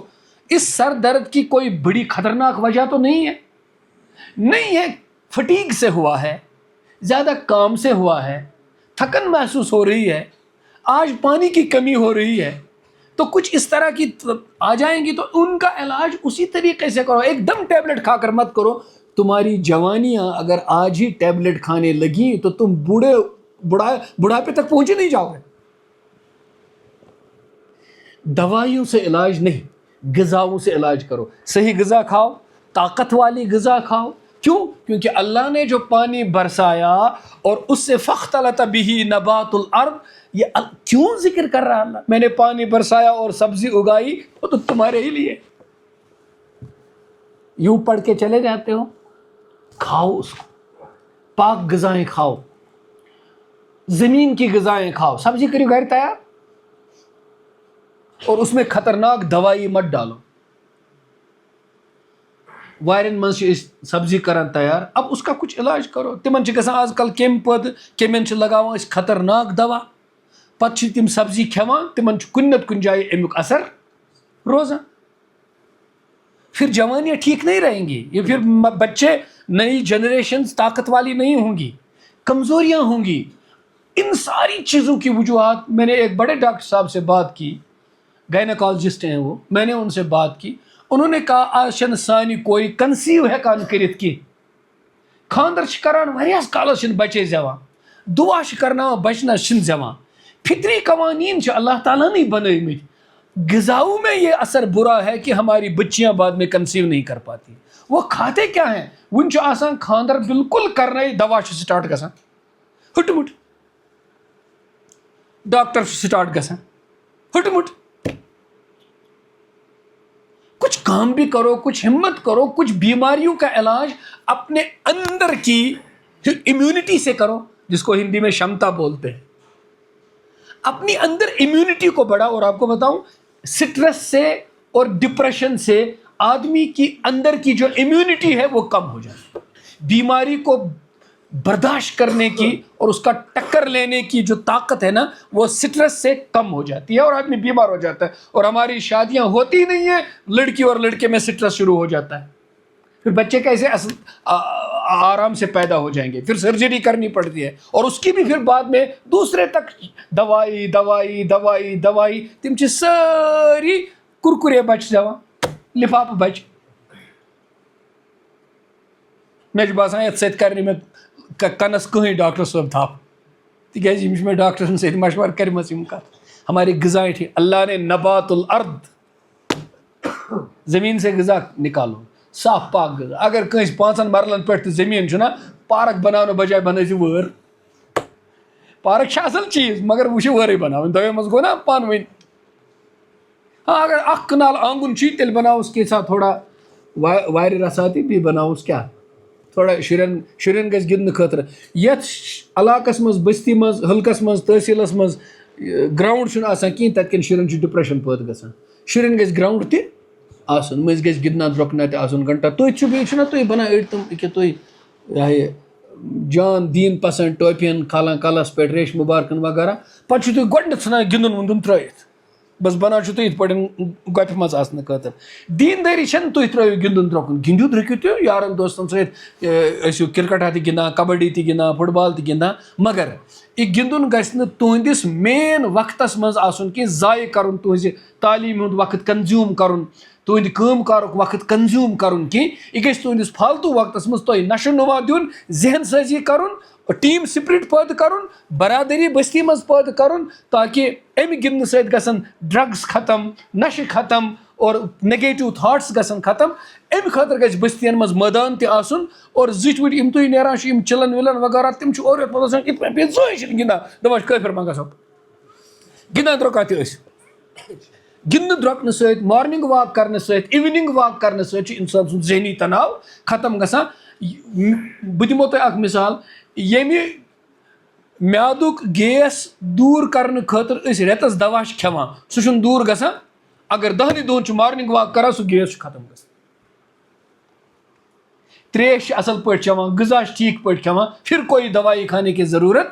اس سر درد کی کوئی بڑی خطرناک وجہ تو نہیں ہے, فٹیگ سے ہوا ہے, زیادہ کام سے ہوا ہے, تھکن محسوس ہو رہی ہے, آج پانی کی کمی ہو رہی ہے, تو کچھ اس طرح کی آ جائیں گی, تو ان کا علاج اسی طریقے سے کرو. ایک دم ٹیبلٹ کھا کر مت کرو. تمہاری جوانیاں اگر آج ہی ٹیبلٹ کھانے لگی تو تم بڑھاپے تک پہنچے نہیں جاؤ گے. دوائیوں سے علاج نہیں، غذاؤں سے علاج کرو. صحیح غذا کھاؤ، طاقت والی غذا کھاؤ. کیوں؟ کیونکہ اللہ نے جو پانی برسایا اور اس سے فاختلط بہ نبات الارض، یہ کیوں ذکر کر رہا اللہ؟ میں نے پانی برسایا اور سبزی اگائی، وہ تو تمہارے ہی لیے. یوں پڑھ کے چلے جاتے ہو. کھاؤ اس کو، پاک غذائیں کھاؤ، زمین کی غذائیں کھاؤ. سبزی کریو گھر تیار، اور اس میں خطرناک دوائی مت ڈالو. وارن منز سبزی کران تیار، اب اس کا کچھ علاج کرو. تمن گژھان آز کل کیٚمۍ پٲدٕ، کیٚمٮ۪ن لگاوان أسۍ خطرناک دوا، پتہٕ چھِ تِم سبزی کھٮ۪وان، تمن کُنہِ نتہٕ کُنہِ جایہِ امیُک اثر روزان. پھر جوانیاں ٹھیک نہیں رہیں گی، یہ پھر بچے، نئی جنریشن طاقت والی نہیں ہوں گی، کمزوریاں ہوں گی. ان ساری چیزوں کی وجوہات، میں نے ایک بڑے ڈاکٹر صاحب سے بات کی، گائنیکالوجسٹ ہیں وہ، میں نے ان سے بات کی. انہوں نے کہا آج چھنہٕ سانہِ کوئی کنسیو ہیکان کٔرِتھ کینٛہہ. خاندر چھِ کران واریاہس کالس چھِنہٕ بچے زٮ۪وان، دعا چھِ کرناوان بچنس چھِنہٕ زٮ۪وان. فطری قوانین چھِ اللہ تعالیٰ نے بنٲومٕتۍ. غذاؤں میں یہ اثر برا ہے کہ ہماری بچیاں بعد میں کنسیو نہیں کر پاتی. وہ کھاتے کیا ہیں؟ ون چھُ آسان خاندر بالکل کرنے، دوا چھُ سٹارٹ گژھان، ہٹمٹ ڈاکٹر چھُ سٹارٹ گژھان، ہٹمٹ. کچھ کام بھی کرو، کچھ ہمت کرو، کچھ بیماریوں کا علاج اپنے اندر کی امیونٹی سے کرو، جس کو ہندی میں شمتا بولتے ہیں. اپنی اندر امیونٹی کو بڑھاؤ. اور آپ کو بتاؤں، سٹریس سے اور ڈپریشن سے آدمی کی اندر کی جو امیونٹی ہے وہ کم ہو جاتی ہے. بیماری کو برداشت کرنے کی اور اس کا ٹکر لینے کی جو طاقت ہے نا، وہ سٹریس سے کم ہو جاتی ہے اور آدمی بیمار ہو جاتا ہے. اور ہماری شادیاں ہوتی نہیں ہیں، لڑکی اور لڑکے میں سٹریس شروع ہو جاتا ہے. پھر بچے کیسے آرام سے پیدا ہو جائیں گے؟ پھر سرجری کرنی پڑتی ہے، اور اس کی بھی پھر بعد میں دوسرے تک دوائی دوائی دوائی دوائی. تم چھ ساری کرکرے بچ جاوان، لفاف بچ. مے باسان یتھ سۭتۍ کرنہِ مےٚ کنس کٕہٕنۍ ڈاکٹر صٲب تھپ، تِکیازِ یِم چھِ مےٚ ڈاکٹرن سۭتۍ مشورٕ کٔرمٕژ یِم کتھ. ہماری غذائیں ٹھیک، اللہ نے نبات الارض، زمین سے غذا نکالو، صاف پاک غذا. اگر کٲنٛسہِ 5 مرلن پٮ۪ٹھ تہِ زٔمیٖن چھُنہ، پارک بناونہٕ بجایے بنٲیزِ وٲر. پارک چھِ اصل چیٖز، مگر وٕ چھِ وٲرٕے بناوٕنۍ. دۄیو منٛز گوٚو نا پانہٕ ؤنۍ. ہاں اگر 1 کنال آنگُن چھُے، تیٚلہِ بناوُس کینٛژھا تھوڑا وارِ رژھا تہِ، بیٚیہِ بناوُس کیٛاہ تھوڑا شُرٮ۪ن گژھِ گِنٛدنہٕ خٲطرٕ. یتھ علاقس منٛز، بستی منٛز، حلقس منٛز، تحصیلس منٛز گراوُنٛڈ چھُنہٕ آسان کِہیٖنۍ، تتہِ کٮ۪ن شُرٮ۪ن چھُ ڈپریشن پٲدٕ گژھان. شُرٮ۪ن گژھِ گراوُنٛڈ تہِ آسُن، مٔنٛزۍ گژھِ گِنٛدنا درٛۄکنہ تہِ آسُن گھنٹا. تُہۍ چھِو، بیٚیہِ چھُنہ تُہۍ بنان أڑۍ تِم کہِ تُہۍ یہِ ہا یہِ جان دیٖن پسنٛد ٹوپین کھالان کلس پٮ۪ٹھ، ریشہٕ مُبارکن وغیرہ، پتہٕ چھُو تُہۍ گۄڈنٮ۪تھ ژھٕنان گِنٛدُن وِنٛدُن ترٲیِتھ. بس بنان چھُو تُہۍ یِتھ پٲٹھۍ گۄپہِ منٛز آسنہٕ خٲطرٕ. دیٖندٲری چھَنہٕ تُہۍ ترٲیِو گِنٛدُن درٛۄکُن. گِنٛدِو درٛوٚکِو تہِ یارن دوستن سۭتۍ، ٲسِو کرکٹا تہِ گِنٛدان، کبڈی تہِ گِنٛدان، فٹ بال تہِ گِنٛدان، مگر یہِ گِنٛدُن گژھِ نہٕ تُہنٛدِس مین وقتس منٛز آسُن کینٛہہ، ضایہِ کرُن تُہنٛزِ تعلیٖمہِ ہُنٛد وقت کنزیوٗم کرُن، تُہنٛدِ کٲم کارُک وقت کنزیوٗم کرُن کینٛہہ. یہِ گژھِ تُہنٛدِس فالتوٗ وقتس منٛز تۄہہِ نشو نما دیُن، ذہن سٲزی کرُن، ٹیٖم سپرٹ پٲدٕ کرُن، برادری بستی منٛز پٲدٕ کرُن، تاکہ امہِ گِنٛدنہٕ سۭتۍ گژھن ڈرگس ختم، نشہٕ ختم اور نیگیٹو تھاٹس گژھن ختم. امہِ خٲطرٕ گژھِ بستین منٛز مٲدان تہِ آسُن. اور زِٹھۍ وِٹھۍ یِم تُہۍ نیران چھِ، یِم چِلن وِلن وغیرہ، تِم چھِ اورٕ یورٕ پتہٕ آسان یِتھ پٲٹھۍ زٕہٕنۍ چھِنہٕ گِنٛدان، دپان چھِ کٲفر منٛگس گِنٛدان درٛۄکا تہِ ٲسۍ. گِنٛدنہٕ درٛۄکنہٕ سۭتۍ، مارنِنٛگ واک کرنہٕ سۭتۍ، اِونِنٛگ واک کرنہٕ سۭتۍ چھُ انسان سُنٛد ذہنی تناو ختم گژھان. بہٕ دِمو تۄہہِ اکھ مثال. ییٚمہِ میادُک گیس دوٗر کرنہٕ خٲطرٕ أسۍ رٮ۪تس دوا چھِ کھٮ۪وان، سُہ چھُنہٕ دوٗر گژھان. اگر 10 دۄہن چھُ مارنِنٛگ واک کران، سُہ گیس چھُ ختم گژھان. تریش چھِ اصل پٲٹھۍ چٮ۪وان، غذا چھِ ٹھیک پٲٹھۍ کھٮ۪وان، پھر کوئی دوائی کھانے کی ضرورت.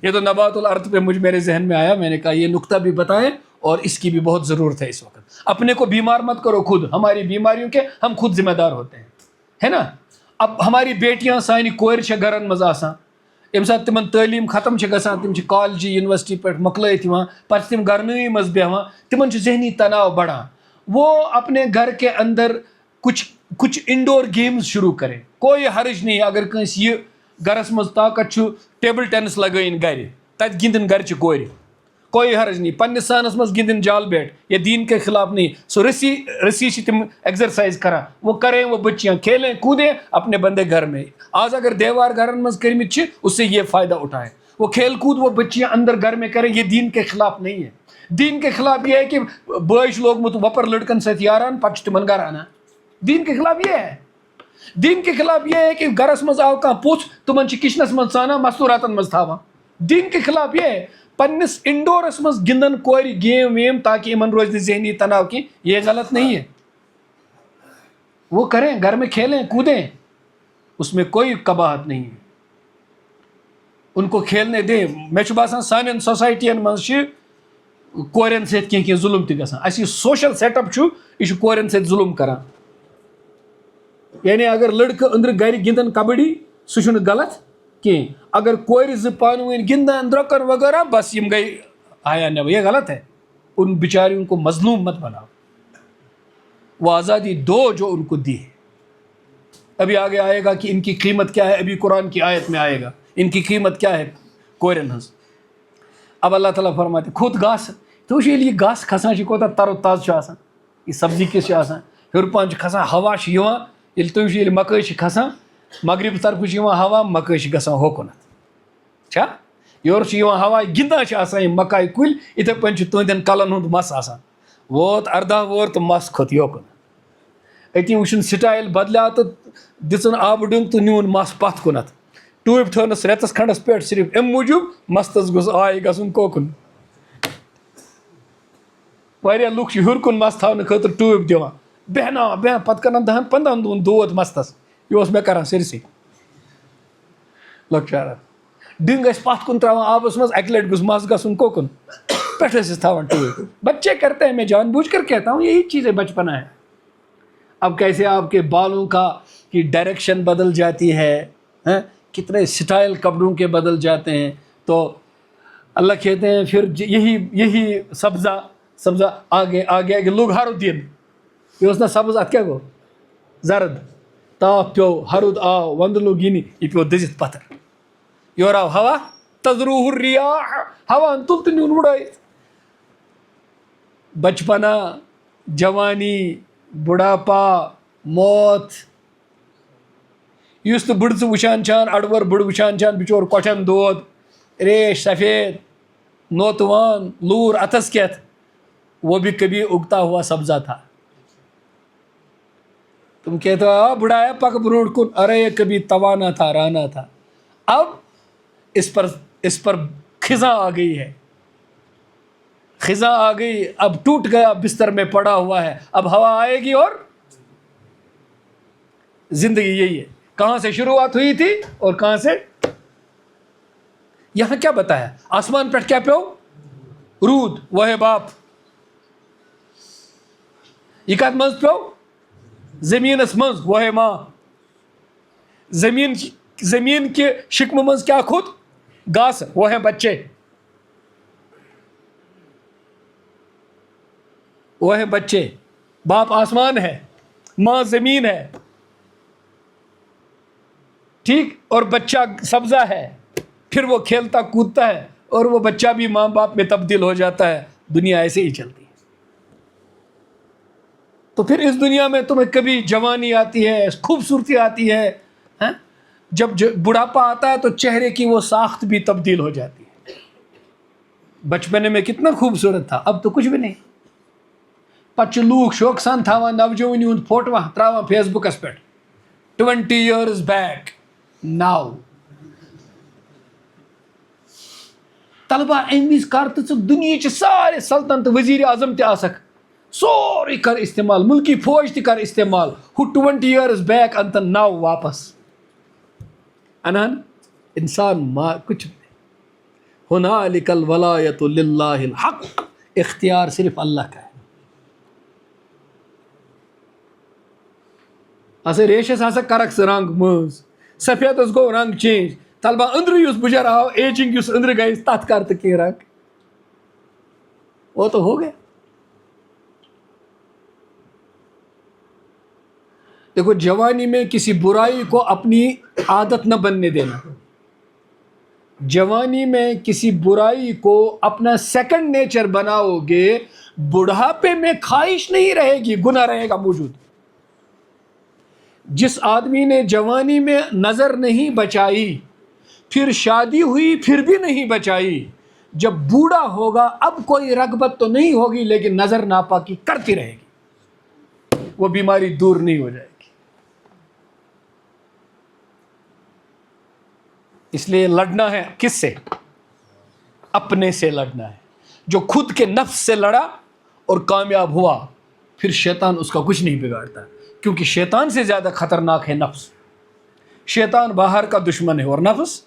یہ تو نبات الارض پہ میرے ذہن میں آیا، میں نے کہا یہ نقطہ بھی بتائیں، اور اس کی بھی بہت ضرورت ہے اس وقت. اپنے کو بیمار مت کرو خود، ہماری بیماریوں کے ہم خود ذمہ دار ہوتے ہیں، ہے نا. اب ہماری بیٹیاں، سانہِ کورِ چھےٚ گرن منٛز آسان، ییٚمہِ ساتہٕ تِمن تعلیٖم ختم چھِ گژھان، تِم چھِ کالجہِ یونیورسٹی پٮ۪ٹھ مۄکلٲیِتھ یِوان، پتہٕ چھِ تِم گرنٕے منٛز بیٚہوان، تِمن چھُ ذہنی تناؤ بڑھان. وہ اپنے گھر کے اندر کچھ انڈور گیمز شروع کریں. کوئی حرج نہیں اگر کٲنٛسہِ یہِ گرس منٛز طاقت چھُ ٹیبل ٹینس لگٲیِن گرِ، تتہِ گِنٛدن گرچہِ کورِ. کوئی حرج نہیں پنس سانس مز گندن جال بیٹ یہ دین کے خلاف نہیں سو رسی تم ایکسرسائز کران وہ کریں وہ بچیاں کھیلیں کودیں اپنے بندے گھر میں آج اگر دیوار گھرن مز کرمت اس سے یہ فائدہ اٹھائیں وہ کھیل کود وہ بچیاں اندر گھر میں کریں یہ دین کے خلاف نہیں ہے دین کے خلاف یہ ہے کہ بٲیِش لوگمت وپر لڑکن ست یاران پتہ تمن گھر انا دین کے خلاف یہ ہے دین کے خلاف یہ ہے کہ گھرس مز آو کھانا پوژھ تمن کچنس مز ژانان مستوراتن مز تھاوان دین کے خلاف یہ ہے پنس انڈورس مز گندن کور گیم ویم تاکہ امن روز نہ ذہنی تناؤ کی یہ غلط نہیں ہے وہ کریں گھر میں کھیلیں کودیں اس میں کوئی قباحت نہیں ہے ان کو کھیلنے دیں میں باسان سانن سوسائٹین مز کورین ست کی ظلم تہ گژھان اس یہ سوشل سیٹ اپ یہ کورین ست ظلم کران یعنی اگر لڑکہ اندر گھر گندن کبڈی سہ غلط کہیں اگر کور پانہ ون گندان درکن وغیرہ بس یم گئی آیا نب یہ غلط ہے ان بیچاریوں کو مظلوم مت بناؤ وہ آزادی دو جو ان کو دی ہے ابھی آگے آئے گا کہ ان کی قیمت کیا ہے ابھی قرآن کی آیت میں آئے گا ان کی قیمت کیا ہے کورین ہنس اب اللہ تعالیٰ فرماتے کھوت گاس تو یہ گاس کھسان کوتاہ تر و تازہ آسان یہ سبزی کس آسان ہیور پان کھسان ہوا یل تم یل مکئی کھسان مغرب طرف ہوا مکئی گژھان ہوکنت چھا یور ہوا گندان آسان مکائی کل اتھے پن تہندین کلن ہند مس آسان ووت اردہ وور تو مس کھوت یوکن اتی وچن سٹائل بدلیو تو دژن آب ڈنگ تو نیون مس پتھ کُنتھ ٹوٗپۍ تھٲونس رٮ۪تس کھنڈس پٮ۪ٹھ صرف امہِ موٗجوٗب مستس گوٚژھ آے گژھُن کوکُن واریاہ لُکھ چھِ ہیوٚر کُن مس تھاونہٕ خٲطرٕ ٹوٗپۍ دِوان بیٚہناوان پتہٕ کران 10-15 دۄہن دود مستس یہ اوس مےٚ کران سٲرسٕے لۄکچارن ڈنگ ٲسۍ پتھ کُن تراوان آبس منٛز اکہِ لٹہِ گوٚژھ مس گژھُن کوکُن پٮ۪ٹھ ٲسِس تھاوان ٹوٗپۍ بچے کرتے ہیں میں جان بوجھ کر کہتا ہوں یہی چیزیں بچپنا ہے اب کیسے آپ کے بالوں کا کی ڈائریکشن بدل جاتی ہے کتنے سٹائل کپڑوں کے بدل جاتے ہیں تو اللہ کہتے ہیں پھر یہی سبزہ آگے لوگ ہرد دن یہ نا سبز ات کیا گو زرد تاپ پیو ہرد آو ود لوگ ین یہ پیو دزت پتھر یور آو ہوا تذروہ الریاح ہوا تل تو نیون اڑائت بچپنا جوانی بڑھاپا موت اس تو بڑ وچان چان اڑور بڑ وچان چان بچور کوٹھن دود ریش سفید نوتوان لور اتس کیت وہ بھی کبھی اگتا ہوا سبزہ تھا تم کہتے ہو بڑھایا پک بروڑ کن ارے یہ کبھی توانا تھا رانا تھا اب اس پر خزاں آ گئی ہے خزاں آ گئی اب ٹوٹ گیا بستر میں پڑا ہوا ہے اب ہوا آئے گی اور زندگی یہی ہے کہاں سے شروعات ہوئی تھی اور کہاں سے یہاں کیا بتایا آسمان پر کیا پیو رود وہ ہے باپ یہ کت مز پیو زمینس مز وہ ہے ماں زمین کے شکم مز کیا کھوت گاس وہ ہے بچے وہ ہے بچے باپ آسمان ہے ماں زمین ہے ٹھیک اور بچہ سبزہ ہے پھر وہ کھیلتا کودتا ہے اور وہ بچہ بھی ماں باپ میں تبدیل ہو جاتا ہے دنیا ایسے ہی چلتی ہے تو پھر اس دنیا میں تمہیں کبھی جوانی آتی ہے خوبصورتی آتی ہے جب بڑھاپا آتا ہے تو چہرے کی وہ ساخت بھی تبدیل ہو جاتی ہے بچپنے میں کتنا خوبصورت تھا اب تو کچھ بھی نہیں پچ لوگ شوق سان تھاوان نوجوانی ہند فوٹو تراوان فیس بکس پہ 20 years back now طلبہ امس کر تو دنیا سارے سلطنت وزیر اعظم تہ آسک سورے کر استعمال ملکی فوج تہ کر استعمال ہو 20 years back انتن نو واپس انان انسان ما کچھ ہنالک الولایت للہ الحق اختیار صرف اللہ کا ہے اسے ریشس ہسا کرکس رنگ مز سفیدس گو رنگ چینج طلبہ اندر یس بچار آو ایجنگ یس اندر گئی تت کر تو کی رنگ وہ تو ہو گیا دیکھو جوانی میں کسی برائی کو اپنی عادت نہ بننے دینا جوانی میں کسی برائی کو اپنا سیکنڈ نیچر بناؤ گے، بڑھاپے میں خواہش نہیں رہے گی، گناہ رہے گا موجود۔ جس آدمی نے جوانی میں نظر نہیں بچائی، پھر شادی ہوئی پھر بھی نہیں بچائی، جب بوڑھا ہوگا اب کوئی رغبت تو نہیں ہوگی لیکن نظر ناپاکی کرتی رہے گی، وہ بیماری دور نہیں ہو جائے گی۔ اس لیے لڑنا ہے کس سے؟ اپنے سے لڑنا ہے۔ جو خود کے نفس سے لڑا اور کامیاب ہوا، پھر شیطان اس کا کچھ نہیں بگاڑتا، کیونکہ شیطان سے زیادہ خطرناک ہے نفس۔ شیطان باہر کا دشمن ہے اور نفس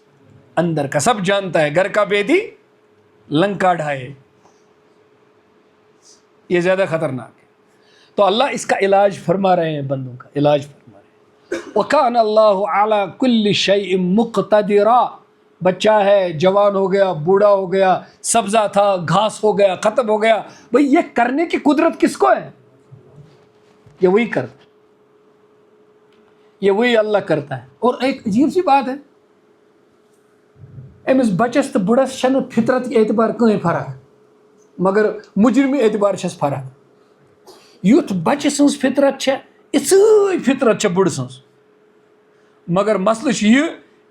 اندر کا، سب جانتا ہے، گھر کا بیدی لنکا ڈھائے، یہ زیادہ خطرناک ہے۔ تو اللہ اس کا علاج فرما رہے ہیں، بندوں کا علاج فرما رہے ہیں۔ وَكَانَ اللَّهُ عَلَى كُلِّ شَيْءٍ مُقْتَدِرًا۔ بچہ ہے، جوان ہو گیا، بوڑھا ہو گیا، سبزہ تھا، گھاس ہو گیا، ختم ہو گیا، بھئی یہ کرنے کی قدرت کس کو ہے؟ یہ وہی کرتا ہے، یہ وہی اللہ کرتا ہے۔ اور ایک عجیب سی بات ہے، امس بچس تو بڑس چھن فطرت کے اعتبار کہیں فرق، مگر مجرمی اعتبار چھس فرق۔ یوتھ بچہ سنس فطرت چھے، اسی فطرت چھے بڑ سنس، مگر مسئلہ یہ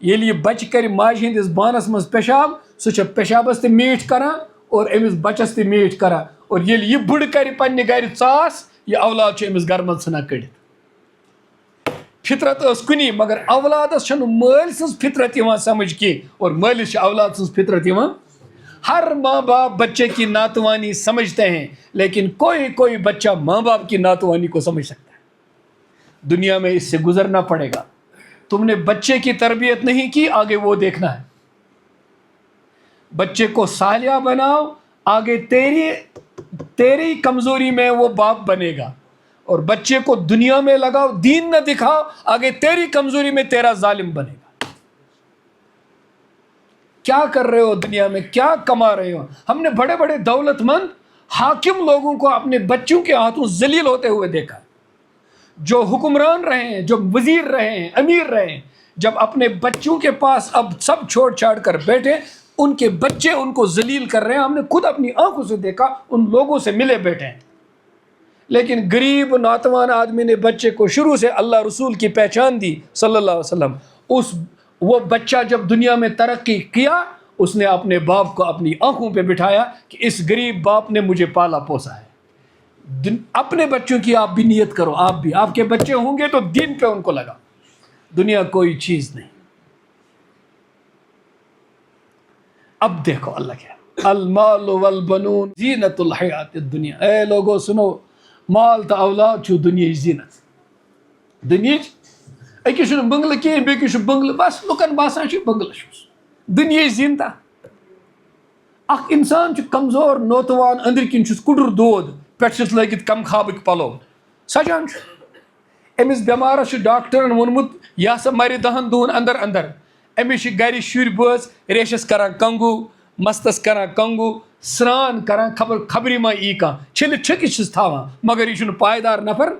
ییل یہ بچہ کر ماج ہندس بانس مز پیشاب، سو چھے پیشابس تے میٹھ کران اور امس بچس تے میٹھ کران، اور ییل یہ بڑ کر پنہ گھر ژاس، یہ اولاد چھے امس گھر مز ژھنان کڑت۔ فطرت اس کنی، مگر اولادس چھن مال سنس فطرت یوان سمجھ کی، اور مالس چھے اولاد سنس فطرت یوان۔ ہر ماں باپ بچے کی ناتوانی سمجھتے ہیں، لیکن کوئی بچہ ماں باپ کی ناتوانی کو سمجھ سکتا ہے۔ دنیا میں اس سے گزرنا پڑے گا۔ تم نے بچے کی تربیت نہیں کی، آگے وہ دیکھنا ہے۔ بچے کو صالح بناؤ، آگے تیری کمزوری میں وہ باپ بنے گا، اور بچے کو دنیا میں لگاؤ، دین نہ دکھاؤ، آگے تیری کمزوری میں تیرا ظالم بنے گا۔ کیا کر رہے ہو دنیا میں، کیا کما رہے ہو؟ ہم نے بڑے بڑے دولت مند حاکم لوگوں کو اپنے بچوں کے ہاتھوں ذلیل ہوتے ہوئے دیکھا۔ جو حکمران رہے ہیں، جو وزیر رہے ہیں، امیر رہے ہیں، جب اپنے بچوں کے پاس اب سب چھوڑ چھاڑ کر بیٹھے، ان کے بچے ان کو ذلیل کر رہے ہیں۔ ہم نے خود اپنی آنکھوں سے دیکھا، ان لوگوں سے ملے بیٹھے ہیں۔ لیکن غریب ناتوان آدمی نے بچے کو شروع سے اللہ رسول کی پہچان دی صلی اللہ علیہ وسلم، وہ بچہ جب دنیا میں ترقی کیا، اس نے اپنے باپ کو اپنی آنکھوں پہ بٹھایا کہ اس غریب باپ نے مجھے پالا پوسا ہے۔ اپنے بچوں کی آپ بھی نیت کرو، آپ بھی، آپ کے بچے ہوں گے تو دین پہ ان کو لگا، دنیا کوئی چیز نہیں۔ اب دیکھو اللہ کیا، المال والبنون زینت الحیات الدنیا۔ اے لوگو سنو، مال تو اولاد چھو دنیا زینت، دنیا اکس بنگلہ کہیں بیکس بنگلہ، بس لکن باسان بنگلہ چھس دنیا زینتا۔ اخ انسان کمزور نوتوان، اندر کن کڑر دود، پھس لگت کم خوابک پلو سجان، امس بیمارس ڈاکٹرن وونمت یہ ہسا مر 10 دہن اندر اندر، امس گھر شر بٲژ ریشس کران کنگو، مستس کران کنگو، سران کران، خبری ما ای کان چھلت چھکس چھس تھاوان، مگر یہ پائیدار نفر۔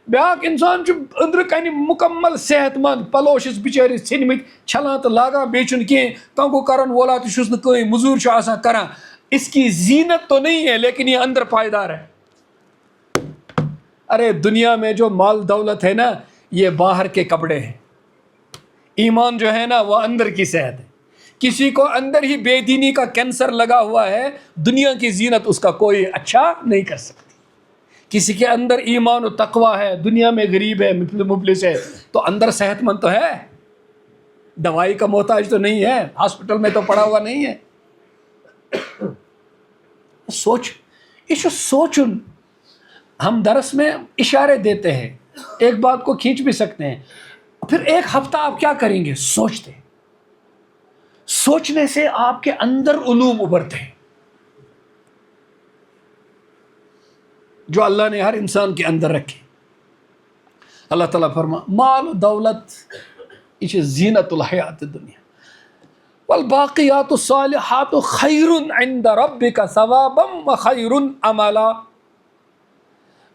بیاکھ انسان اندر کن مکمل صحت مند، پلو چھس بچارس ژھنمت چھلان تو لاگان، بیچن کی کنگو کرن وولا تو چھس نہ مزور چھ آسان کران۔ اس کی زینت تو نہیں ہے لیکن یہ اندر پائیدار ہے۔ ارے دنیا میں جو مال دولت ہے نا، یہ باہر کے کپڑے ہیں، ایمان جو ہے نا وہ اندر کی صحت ہے۔ کسی کو اندر ہی بے دینی کا کینسر لگا ہوا ہے، دنیا کی زینت اس کا کوئی اچھا نہیں کر سکتی۔ کسی کے اندر ایمان و تقوی ہے، دنیا میں غریب ہے، مفلس ہے، تو اندر صحت مند تو ہے، دوائی کا محتاج تو نہیں ہے، ہاسپٹل میں تو پڑا ہوا نہیں ہے۔ سوچ، یہ سوچن، ہم درس میں اشارے دیتے ہیں، ایک بات کو کھینچ بھی سکتے ہیں، پھر ایک ہفتہ آپ کیا کریں گے؟ سوچتے ہیں۔ سوچنے سے آپ کے اندر علوم ابھرتے ہیں جو اللہ نے ہر انسان کے اندر رکھے۔ اللہ تعالیٰ فرما مال و دولت یہ زینت الحیات الدنیا، والباقیات الصالحات خیر عند ربک ثوابا وخیر عملا۔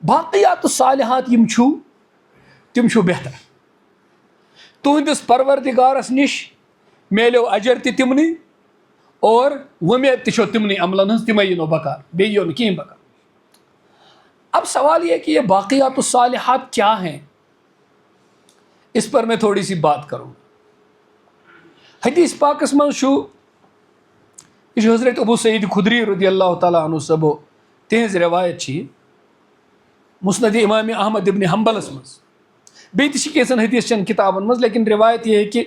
باقیات الصالحات تم چھو بہتر تہندس پروردگارس نش، میلیو اجر تہِ تمنٕے اور وۄمید تہِ چھو تمنٕے عملن ہٕنٛز تِمے یِنو بکار بیٚیہِ یِیو نہٕ کِہیٖنۍ بکار. اب سوال یہ کہ یہ باقیات الصالحات کیا ہیں, اس پر میں تھوڑی سی بات کروں. حدیث پاکس من چھُ یہ حضرت ابو سعید خدری رضی اللہ تعالیٰ عنہ صبو تہذ روایت چھ مسند امام احمد ابن حنبلس مز بیٚیہِ تہِ چھِ کینٛژن حدیث چن کتابن مز, لیکن روایت یہ ہے کہ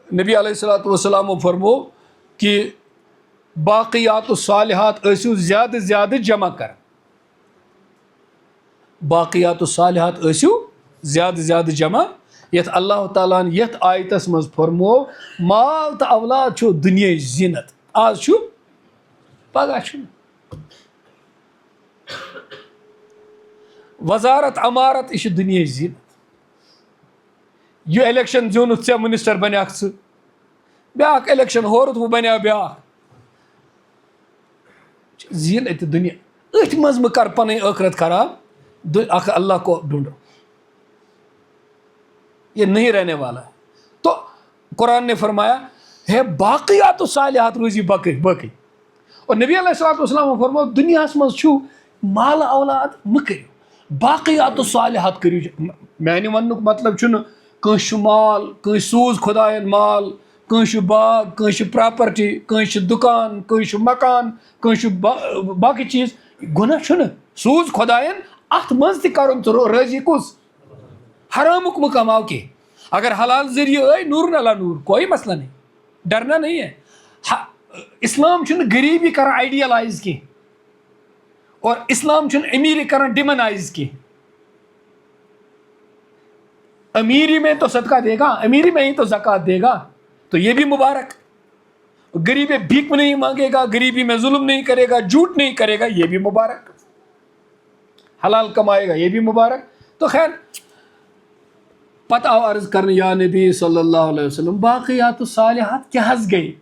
نبی علیہ الصلوۃ والسلام فرمو کہ باقیات الصالحات ٲسِو زیادٕ زیادٕ جمع کر, باقیات الصالحات ٲسِو زیادٕ زیادٕ جمع, یتھ اللہ تعالیٰ ہن یتھ آیتس مز فرمو مال تہٕ اولاد چھُ دُنیاہٕچ زینت, آز چھُ پگاہ چھُنہٕ. وزارت امارت یہ چھِ دُنیاہٕچ زینت. یہ الیکشن زیوٗنُتھ ژےٚ منسٹر بنیاکھ ژٕ, بیاکھ الیکشن ہورُتھ وۄنۍ بنیو بیاکھ, زینت دنیا. أتھۍ منٛز مہٕ کر پنٕنۍ ٲخرت خراب, اکھ اللہ کو ڈھونڈو, یہ نہیں رہنے والا ہے. تو قرآن نے فرمایا ہے باقیات الصالحات روزی باقی. اور نبی علیہ الصلوۃ والسلام فرمو دنیاہس منٛز چھُ مال اولاد مہٕ کٔرِو, باقیات الصالحات کٔرِو. میانہِ وننُک مطلب چھُنہٕ کٲنٛسہِ چھُ مال, کٲنٛسہِ سوٗز خۄدایَن مال, کٲنٛسہِ چھُ باغ, کٲنٛسہِ چھُ پراپرٹی, کٲنٛسہِ چھُ دُکان, کٲنٛسہِ چھُ مکان, کٲنٛسہِ چھُ باقٕے چیٖز. گۄناہ چھُنہٕ, سوٗز خۄدایَن, اَتھ منٛز تہِ کَرُن ژٕ رٲضی کُس, حرامُک مہٕ کماو کینٛہہ. اگر حلال ذریعہ آئے نور نلا نور, کوئی مسئلہ نہیں, ڈرنا نہیں ہے. اسلام چھُنہٕ غریبی کران آئیڈیلائز کینٛہہ, اور اسلام چھُنہٕ امیری کران ڈیمنائز کینٛہہ. امیری میں تو صدقہ دے گا, امیری میں ہی تو زکوٰۃ دے گا, تو یہ بھی مبارک. غریبی بھیک میں نہیں مانگے گا, غریبی میں ظلم نہیں کرے گا, جھوٹ نہیں کرے گا, یہ بھی مبارک. حلال کمائے گا, یہ بھی مبارک. تو خیر پتہ آو عرض کرنے یا نبی صلی اللہ علیہ وسلم باقیات الصالحات کیا حظ گئی.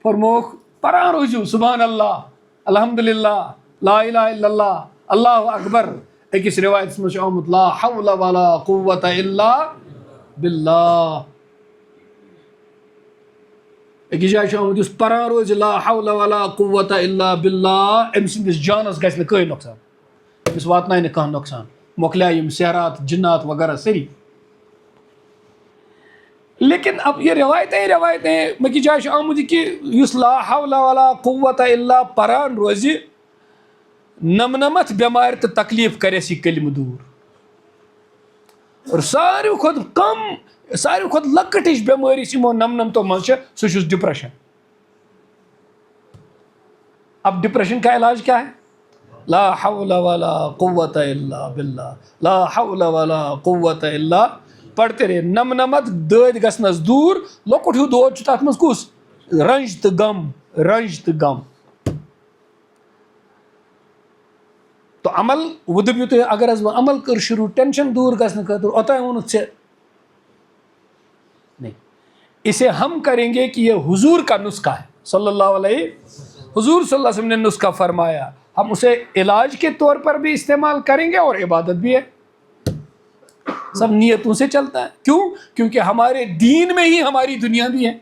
فرموکھ پران روزیو سبحان اللہ, الحمدللہ, لا الہ الا اللہ, اللہ اکبر. أکِس روایتس منٛز چھُ آمُت لا حول ولا قوة الا باللہ. أکِس جایہِ چھُ آمُت یُس پران روزِ لا حول ولا قوة الا باللہ, أمۍ سٕنٛدِس جانس گژھِ نہٕ کٕہٕنۍ نۄقصان, أمِس واتناے نہٕ کانٛہہ نۄقصان, مۄکلیے یِم سحرات جنات وغیرہ سٲری. لیکن اب یہ روایتیں مکی جائے چھُ آمُت کہ یُس لا حول ولا قوة الا پران روزِ نمنمتھ بیمارِ تہٕ تکلیف کریس یہ کلمہ دور. اور ساروی کھۄتہٕ کم, ساروی کھۄتہٕ لۄکٕٹ ہِش بیمٲرۍ یُس یِمو نمنمتو منٛز چھِ سُہ چھُس ڈپریشن. اب ڈپریشن کا علاج کیا ہے؟ لا حول ولا قوة الا باللہ, لا حول ولا قوة الا, پڑھتے رہے نمنمت دٲدۍ گژھنس دوٗر. لۄکُٹ ہیوٗ دود چھُ تتھ منٛز کُس, رنج تہٕ غم, رنج تہٕ غم. تو عمل وہ دٔپِو تُہۍ اگر حظ وۄنۍ عمل کٔر شروٗع ٹینشن دوٗر گژھنہٕ خٲطرٕ, اوٚتانۍ ووٚنُتھ ژےٚ نہیں, اسے ہم کریں گے کہ یہ حضور کا نسخہ ہے صلی اللہ علیہ, حضور صلی اللہ علیہ وسلم نے نسخہ فرمایا, ہم اسے علاج کے طور پر بھی استعمال کریں گے اور عبادت بھی ہے. سب نیتوں سے چلتا ہے. کیوں؟ کیونکہ ہمارے دین میں ہی ہماری دنیا بھی ہے.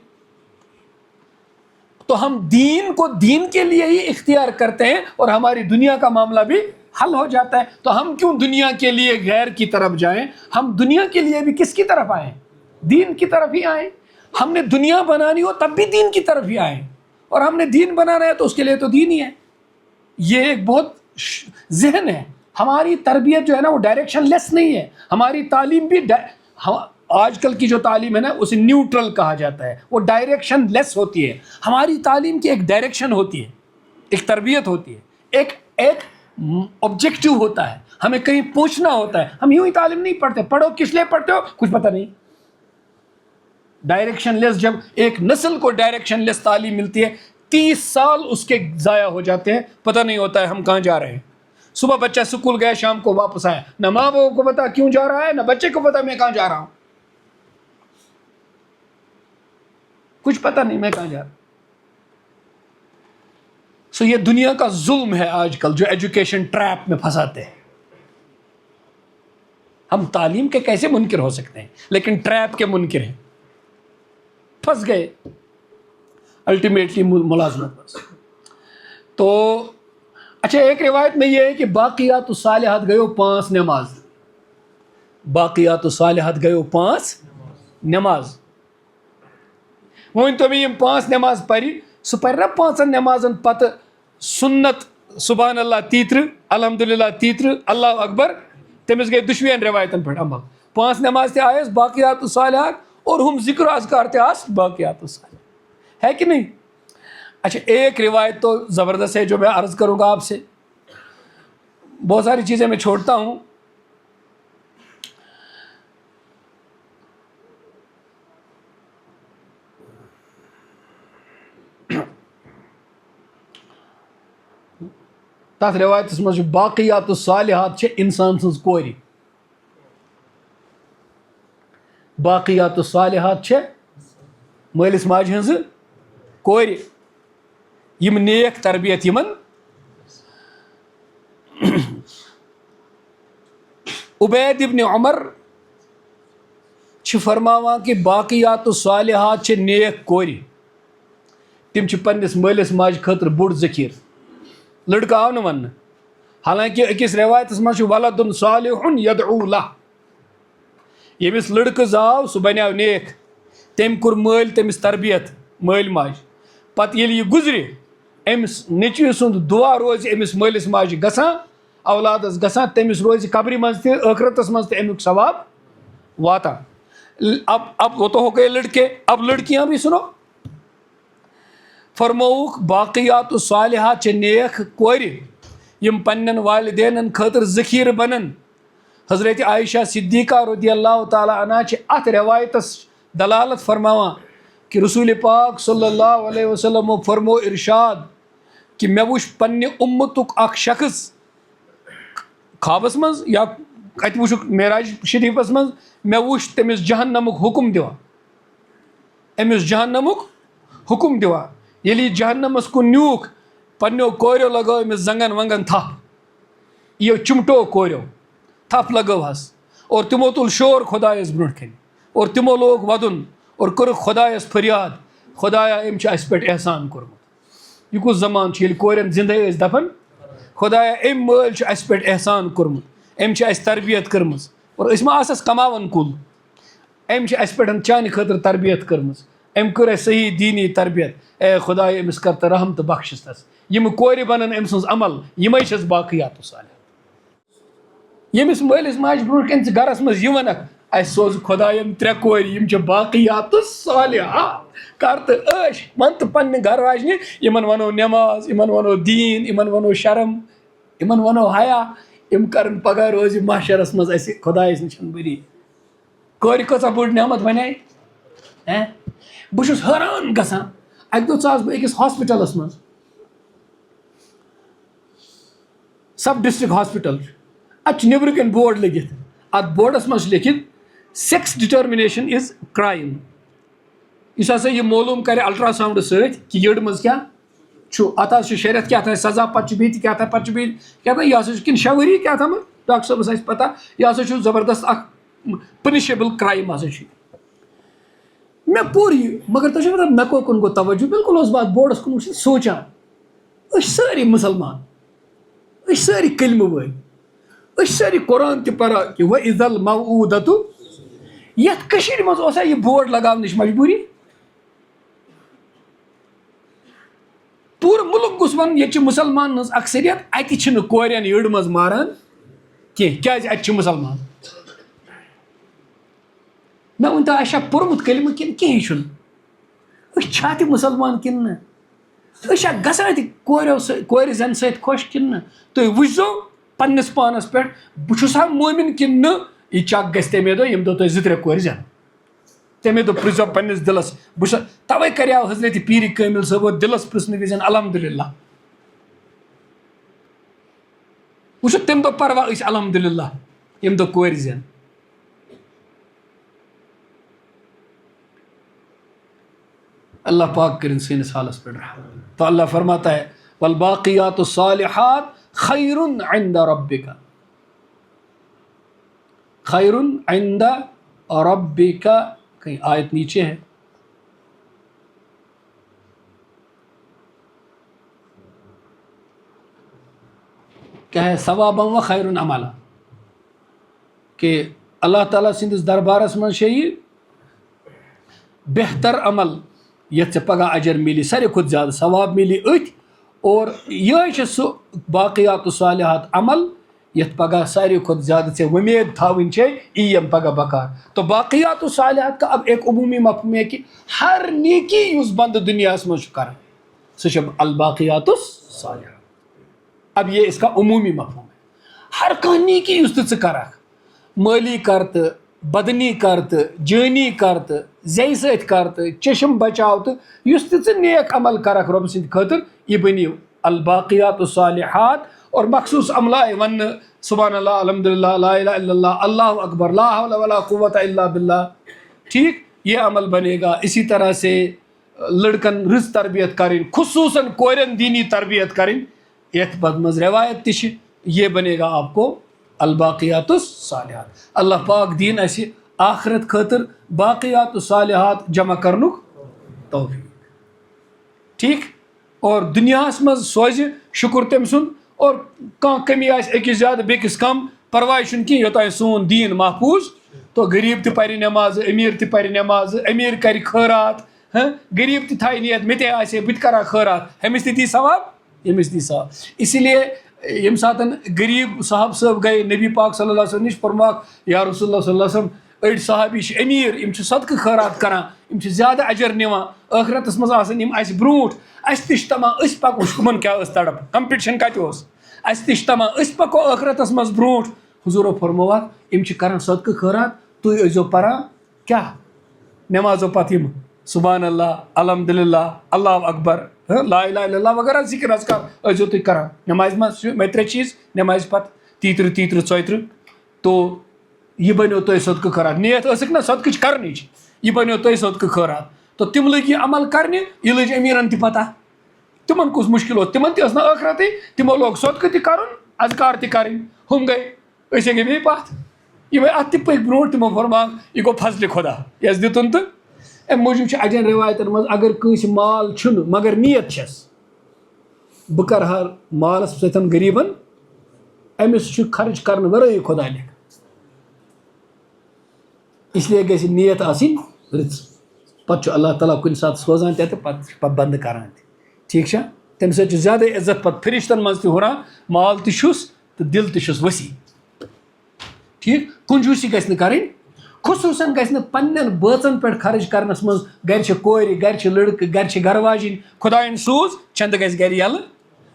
تو ہم دین کو دین کے لیے ہی اختیار کرتے ہیں اور ہماری دنیا کا معاملہ بھی حل ہو جاتا ہے. تو ہم کیوں دنیا کے لیے غیر کی طرف جائیں, ہم دنیا کے لیے بھی کس کی طرف آئیں, دین کی طرف ہی آئیں. ہم نے دنیا بنانی ہو تب بھی دین کی طرف ہی آئیں, اور ہم نے دین بنانا ہے تو اس کے لیے تو دین ہی ہے. یہ ایک بہت ذہن ہے. ہماری تربیت جو ہے نا وہ ڈائریکشن لیس نہیں ہے. ہماری تعلیم بھی آج کل کی جو تعلیم ہے نا اسے نیوٹرل کہا جاتا ہے, وہ ڈائریکشن لیس ہوتی ہے. ہماری تعلیم کی ایک ڈائریکشن ہوتی ہے, ایک تربیت ہوتی ہے, ایک آبجیکٹو ہوتا ہے, ہمیں کہیں پہنچنا ہوتا ہے. ہم یوں ہی تعلیم نہیں پڑھتے, پڑھو کس لیے پڑھتے ہو کچھ پتہ نہیں. ڈائریکشن لیس, جب ایک نسل کو ڈائریکشن لیس تعلیم ملتی ہے 30 سال اس کے ضائع ہو جاتے ہیں, پتہ نہیں ہوتا ہے ہم کہاں جا رہے ہیں. صبح بچہ اسکول گیا, شام کو واپس آیا, نہ ماں باپ کو پتا کیوں جا رہا ہے, نہ بچے کو پتا میں کہاں جا رہا ہوں, کچھ پتہ نہیں میں کہاں جا رہا ہوں. سو یہ دنیا کا ظلم ہے آج کل جو ایجوکیشن ٹریپ میں پھنساتے ہیں. ہم تعلیم کے کیسے منکر ہو سکتے ہیں, لیکن ٹریپ کے منکر ہیں. پھنس گئے الٹیمیٹلی ملازمت. تو اچھا ایک روایت میں یہ ہے کہ باقیات الصالحات گئے 5 نماز. باقیات الصالحات گئے 5 نماز. ون تو میں 5 نماز پری سہ پر نا 5 نمازن پتہ سنت سبحان اللہ 33 الحمدللہ 33 اللہ اکبر تمس گئی دشوین روایتن پہ عمل. 5 نماز تہ آیس باقیات الصالحات اور ہم ذکر اذکار تہ آس باقیات الصالحات ہے کہ نہیں. اچھا ایک روایت تو زبردست ہے جو میں عرض کروں گا آپ سے. بہت ساری چیزیں میں چھوڑتا ہوں. تات روایتس مز باقیات الصالحات انسان سن کور. باقیات الصالحات مالس ماجہ ہز کور یم نیک تربیت یمن عبید ابن عمر فرماوان کہ باقیات الصالحات نیک کور تم پنس مالس ماجہ خاطر بوڑ ذخیر. لڑکہ آو نا ون حالانکہ اکس روایتس مز ولد صالح یدعو لہ یمس لڑکہ زاو سہ بنیو نیک تم کور مال تمس تربیت مال ماج پتہ ییٚلہِ یہ گزرِ امس نیچوی سند دعا روز امس مالس ماجہ گژھان اولادس گژھان تمس روز قبر مز تہ ٲخرتس مز تہ امیک ثواب واتان. اب وہ تو ہو گئے لڑکے. اب لڑکیاں بھی سنو فرموک باقیات الصالحات نیک کور یم پنن والدینن خاطر ذخیر بنن. حضرت عائشہ صدیقہ رضی اللہ تعالی عنہ ات روایتس دلالت فرماوان کہ رسول پاک صلی اللہ علیہ وسلم فرمو ارشاد کہ مے وچھ پنہ امتک اخ شخص خوابس مز یا ات وچھک معراج شریفس مز مے وچھ تمس جہنمک حکم دیوان. امس جہنمک حکم دیوان. ییٚلہِ یہِ جہنمس کن نیوٗکھ پننیو کوریو لگٲو أمِس زنگن ونگن تھپ. یہ چمٹو کوریو تھپ لگٲوہس اور تمو تل شور خدایس برونٛٹھ کن اور تمو لوگ ودُن اور کورُکھ خدایس فریاد خدایا أمۍ چھُ اَسہِ پٮ۪ٹھ احسان کوٚرمُت. یہ کُس زمان چھُ ییٚلہِ کورٮ۪ن زندے ٲسۍ دپان خدایا أمۍ مٲلۍ چھُ اَسہِ پٮ۪ٹھ احسان کوٚرمُت أمۍ چھِ اَسہِ تربیت کٔرمٕژ اور أسۍ ما آسس کماوان کُل أمۍ چھِ اَسہِ پٮ۪ٹھ چانہِ خٲطرٕ تربیت کٔرمٕژ أمۍ کٔر اَسہِ صحیح دیٖنی تربیت اے خدایا أمِس کر تہٕ رحم تہٕ بخشس تس. یم کورِ بنن أمۍ سٕنٛز عمل یمے چھس باقیات الصالحات. ییٚمِس مٲلِس ماجہِ برونٛٹھ کَنۍ ژٕ گرس منٛز یہِ وَنکھ اَسہِ سوز خۄداین 3 کورِ یِم چھِ باقیات الصالحات کر تہٕ عٲش ون تہٕ پننہِ گرٕ واجنہِ یِمن وَنو نٮ۪ماز یِمن وَنو دیٖن یِمن وَنو شرم یِمن وَنو حیا یِم کرن پگاہ روزِ محشرس منٛز اَسہِ خۄدایس نِش بٔری. کورِ کۭژاہ بٔڑ نعمت بنے. بہٕ چھُس حٲران گژھان اکہِ دۄہ ژاس بہٕ أکِس ہاسپٹلس منٛز سب ڈسٹرکٹ ہاسپٹل اتھ چھُ نیبرٕ کَنۍ بورڈ لٔگِتھ اتھ بورڈس منٛز چھُ لیکھِتھ سیکس ڈٹرمنیشن از کرائم. یُس ہسا یہِ معلوٗم کرِ الٹرا ساؤنڈ سۭتۍ کہِ یٔڈ منٛز کیٛاہ چھُ اتھ حظ چھُ شریعت کیٛاہ تھانۍ سزا پتہٕ چھُ بیٚیہِ تہِ کیٛاہ تھانۍ پتہٕ چھُ بیٚیہِ کیٛاہ تھانۍ یہِ ہسا چھُ کِنہٕ 6 ؤری کیٛاہ تھامَتھ ڈاکٹر صٲبس آسہِ پتہ یہِ ہسا چھُ زبردست اکھ پنشیبل کرائم ہسا چھُ. مےٚ پوٚر یہِ مگر تۄہہِ چھو پتہ مےٚ کُن گوٚو توجہ بالکل اوسُس بہٕ اتھ بورڈس کُن وٕچھِتھ سونٛچان أسۍ سٲری مُسلمان أسۍ سٲری کلمہٕ وٲلۍ أسۍ سٲری قرآن تہِ پران کہِ وَإِذَا الْمَوْعُودَةُ یتھ کٔشیٖرِ منٛز اوسا یہِ بورڈ لگاونٕچ مجبوٗری. پوٗرٕ مُلک گوٚژھ وَنُن ییٚتہِ چھِ مُسلمانن ہٕنٛز اکثریت اَتہِ چھِنہٕ کورٮ۪ن یٔڈ منٛز ماران کینٛہہ کیٛازِ اَتہِ چھِ مُسلمان. مےٚ ؤنۍ تو اَسہِ چھا پوٚرمُت کلمہٕ کِنہٕ کِہیٖنۍ چھُنہٕ أسۍ چھا تہِ مُسلمان کِنہٕ نہ أسۍ چھا گژھان تہِ کورِ زَنہِ سۭتۍ خۄش کِنہٕ نہ. تُہۍ وٕچھزیو پننس پانس پٮ۪ٹھ بہٕ چھُسا مومِن کِنہٕ نہ. یہِ چک گژھِ تمے دۄہ ییٚمہِ دۄہ تۄہہِ 2-3 کورِ زینو. تمے دۄہ پرٛژھزیو پننس دِلس بہٕ چھُس توے کریاو حضرت پیٖرِ کٲمِل صٲبو دِلس پرٛژھنہٕ وِزِ الحمدُاللہ. وٕچھو تمہِ دۄہ پروا أسۍ الحمدُاللہ ییٚمہِ دۄہ کورِ زینہٕ. اللہ پاک کرن سٲنِس حالس پٮ۪ٹھ رحم. تو اللہ فرماتا ہے والباقیات الصالحات خیر عند ربک خیر عند ربک. کہیں آیت نیچے ہے کیا ہے ثوابم و خیر عملا کہ اللہ تعالیٰ سندس دربارس من یہ بہتر عمل یت پگہ اجر ملی ساروی کھت زیادہ ثواب ملی ات اور یہ سہ باقیات الصالحات عمل یت پگہ ساروی کھت زیادہ ے ومید تھاون ایم پگہ بکار. تو باقیات الصالحات کا اب ایک عمومی مفہوم ہے کہ ہر نیکی اس بند دنیا من کر سہ الباقیات الصالحات. اب یہ اس کا عمومی مفہوم ہے. ہر کانٛہہ نیکی یُس تہِ ژٕ کرکھ مٲلی کر تہٕ بدنی کر تہٕ جٲنی کر تہٕ زٮ۪یہِ سۭتۍ کر تہٕ چشم بچاو تہٕ یُس تہِ ژٕ نیک عمل کرکھ رۄبہٕ سٕنٛدِ خٲطرٕ یہِ بنی الباقیات الصالحات. اور مخصوص عملہ وننہٕ سبحان اللہ الحمدللہ لا الہ الا اللہ اللہ اکبر لا حول ولا قوت الا باللہ. ٹھیک یہ عمل بنے گا. اسی طرح سے لڑکن رٕژ تربیت کریں خصوصاً کورین دینی تربیت کریں یتھ پتہٕ منٛز روایت تہِ چھِ یہ بنے گا آپ کو الباقیات الصالحات. اللہ پاک دین اسہِ آخرت خاطر باقیات الصالحات جمع کرنُک توفیق. ٹھیک اور دنیاہس منٛز سوزِ شکر تٔمۍ سُنٛد اور کانٛہہ کمی آسہِ أکِس زیادٕ بیٚکِس کم پرواے چھُنہٕ کینٛہہ یوٚتانۍ سون دیٖن محفوٗظ. تو غریٖب تہِ پرِ نٮ۪مازٕ أمیٖر تہِ پرِ نٮ۪مازٕ أمیٖر کرِ خٲرات غریٖب تہِ تھایہِ نیت مےٚ تہِ آسہِ ہے بہٕ تہِ کرٕ ہا خٲرات أمِس تہِ دی ثواب ییٚمِس دی ثواب. اسی لیے ییٚمہِ ساتہٕ غریٖب صاحب صٲب گٔے نبی پاک صلی اللہ علیہ وسلم نِش فرماکھ یا رسول اللہ صلی اللہ علیہ وسلم أڑۍ صحابی چھِ أمیٖر یِم چھِ صدقہٕ خٲرات کران یِم چھِ زیادٕ اجر نِوان ٲخرتس منٛز آسان یِم اَسہِ برونٛٹھ اَسہِ تہِ چھِ تمام أسۍ پکو ہُمن کیٛاہ ٲس تڑپ کمپِٹشن کتہِ اوس اَسہِ تہِ چھِ تمام أسۍ پکو ٲخرتس منٛز برونٛٹھ. حضوٗرو فرمووکھ یِم چھِ کران صدقہٕ خٲرات تُہۍ ٲسۍزیو پران کیٛاہ نٮ۪مازو پتہٕ یِم سبحان اللہ الحمدللہ اللہ اکبر لا الہ الا اللہ وغیرہ ذکر اذکار ٲسۍزیو تُہۍ کران. نٮ۪مازِ منٛز چھِ مےٚ 3 چیٖز نٮ۪مازِ پتہٕ 30 34 تو یہ بنیو تۄہہِ صدقہٕ خٲرات. نیت ٲسٕکھ نا صدقٕچ کرنٕچ یہ بنیو تۄہہِ صدقہٕ خٲرات. تو تِم لٔگۍ یہِ عمل کرنہِ یہِ لٔج أمیٖرن تہِ پتہ تِمن کُس مُشکل اوس تِمن تہِ ٲس نہٕ ٲخرتٕے تِمو لوگ صدقہٕ تہِ کرُن اذکار تہِ کرٕنۍ. ہُم گٔے أسۍ گٔے بیٚیہِ پتھ یِم اتھ تہِ پٔکۍ برونٛٹھ تِمو فرماکھ یہِ گوٚو فضلہِ خۄدا یس دِتُن تہٕ امہِ موٗجوٗب چھِ اَجٮ۪ن رِوایتن منٛز اگر کٲنٛسہِ مال چھُنہٕ مگر نیت چھس بہٕ کرٕ ہا مالس سۭتۍ غریٖبن أمِس چھُ خرٕچ کرنہٕ ورٲیی خۄدا لیکھان. اسلیے گژھِ نیت آسٕنۍ رٕژ. پتہٕ چھُ اللہ تعالیٰ کُنہِ ساتہٕ سوزان تہِ تہٕ پتہٕ چھُ پتہٕ بنٛدٕ کران تہِ. ٹھیٖک چھا تمہِ سۭتۍ چھُ زیادَے عزت پتہٕ فرشتن منٛز تہِ ہُران مال تہِ چھُس تہٕ دل تہِ چھُس ؤسیع. ٹھیک کنجوٗسی گژھِ نہٕ کَرٕنۍ خصوٗصن گژھِ نہٕ پننٮ۪ن بٲژن پٮ۪ٹھ خرٕچ کرنس منٛز. گرِ چھِ کورِ گرِ چھِ لڑکہٕ گرِ چھِ گرٕ واجِنۍ خۄدایَن سوٗز چندٕ گژھِ گرِ یلہٕ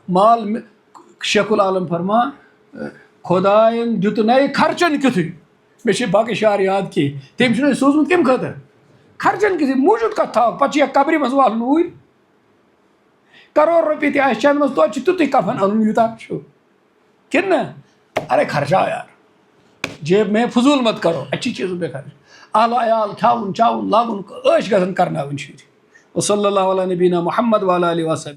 مال. شیخ العالم فرمان خۄدایَن دیُتنَے خرچن کیُتھُے مےٚ چھِ باقٕے شعر یاد کینٛہہ تٔمۍ چھُنَے سوٗزمُت کَمہِ خٲطرٕ خرچن کیُتھُے موٗجوٗد کَتھ تھاو پتہٕ چھِ یا قبرِ منٛز والُن اوٗرۍ کرور رۄپیہِ تہِ آسہِ چندٕ منٛز توتہِ چھُ تیُتُے کفن اَنُن یوٗتاہ چھُ کِنہٕ نہ. ارے خرچاو یار جیب میں فضوٗل مت کرو اچھی چیٖزو پے خرچ اہل عیال کھٮ۪وُن چاوُن لاگُن عٲش گژھن کرناوٕنۍ شُرۍ. وصلی اللہ علیہ نبینا محمد وعلیٰ آلہ وصحبہ.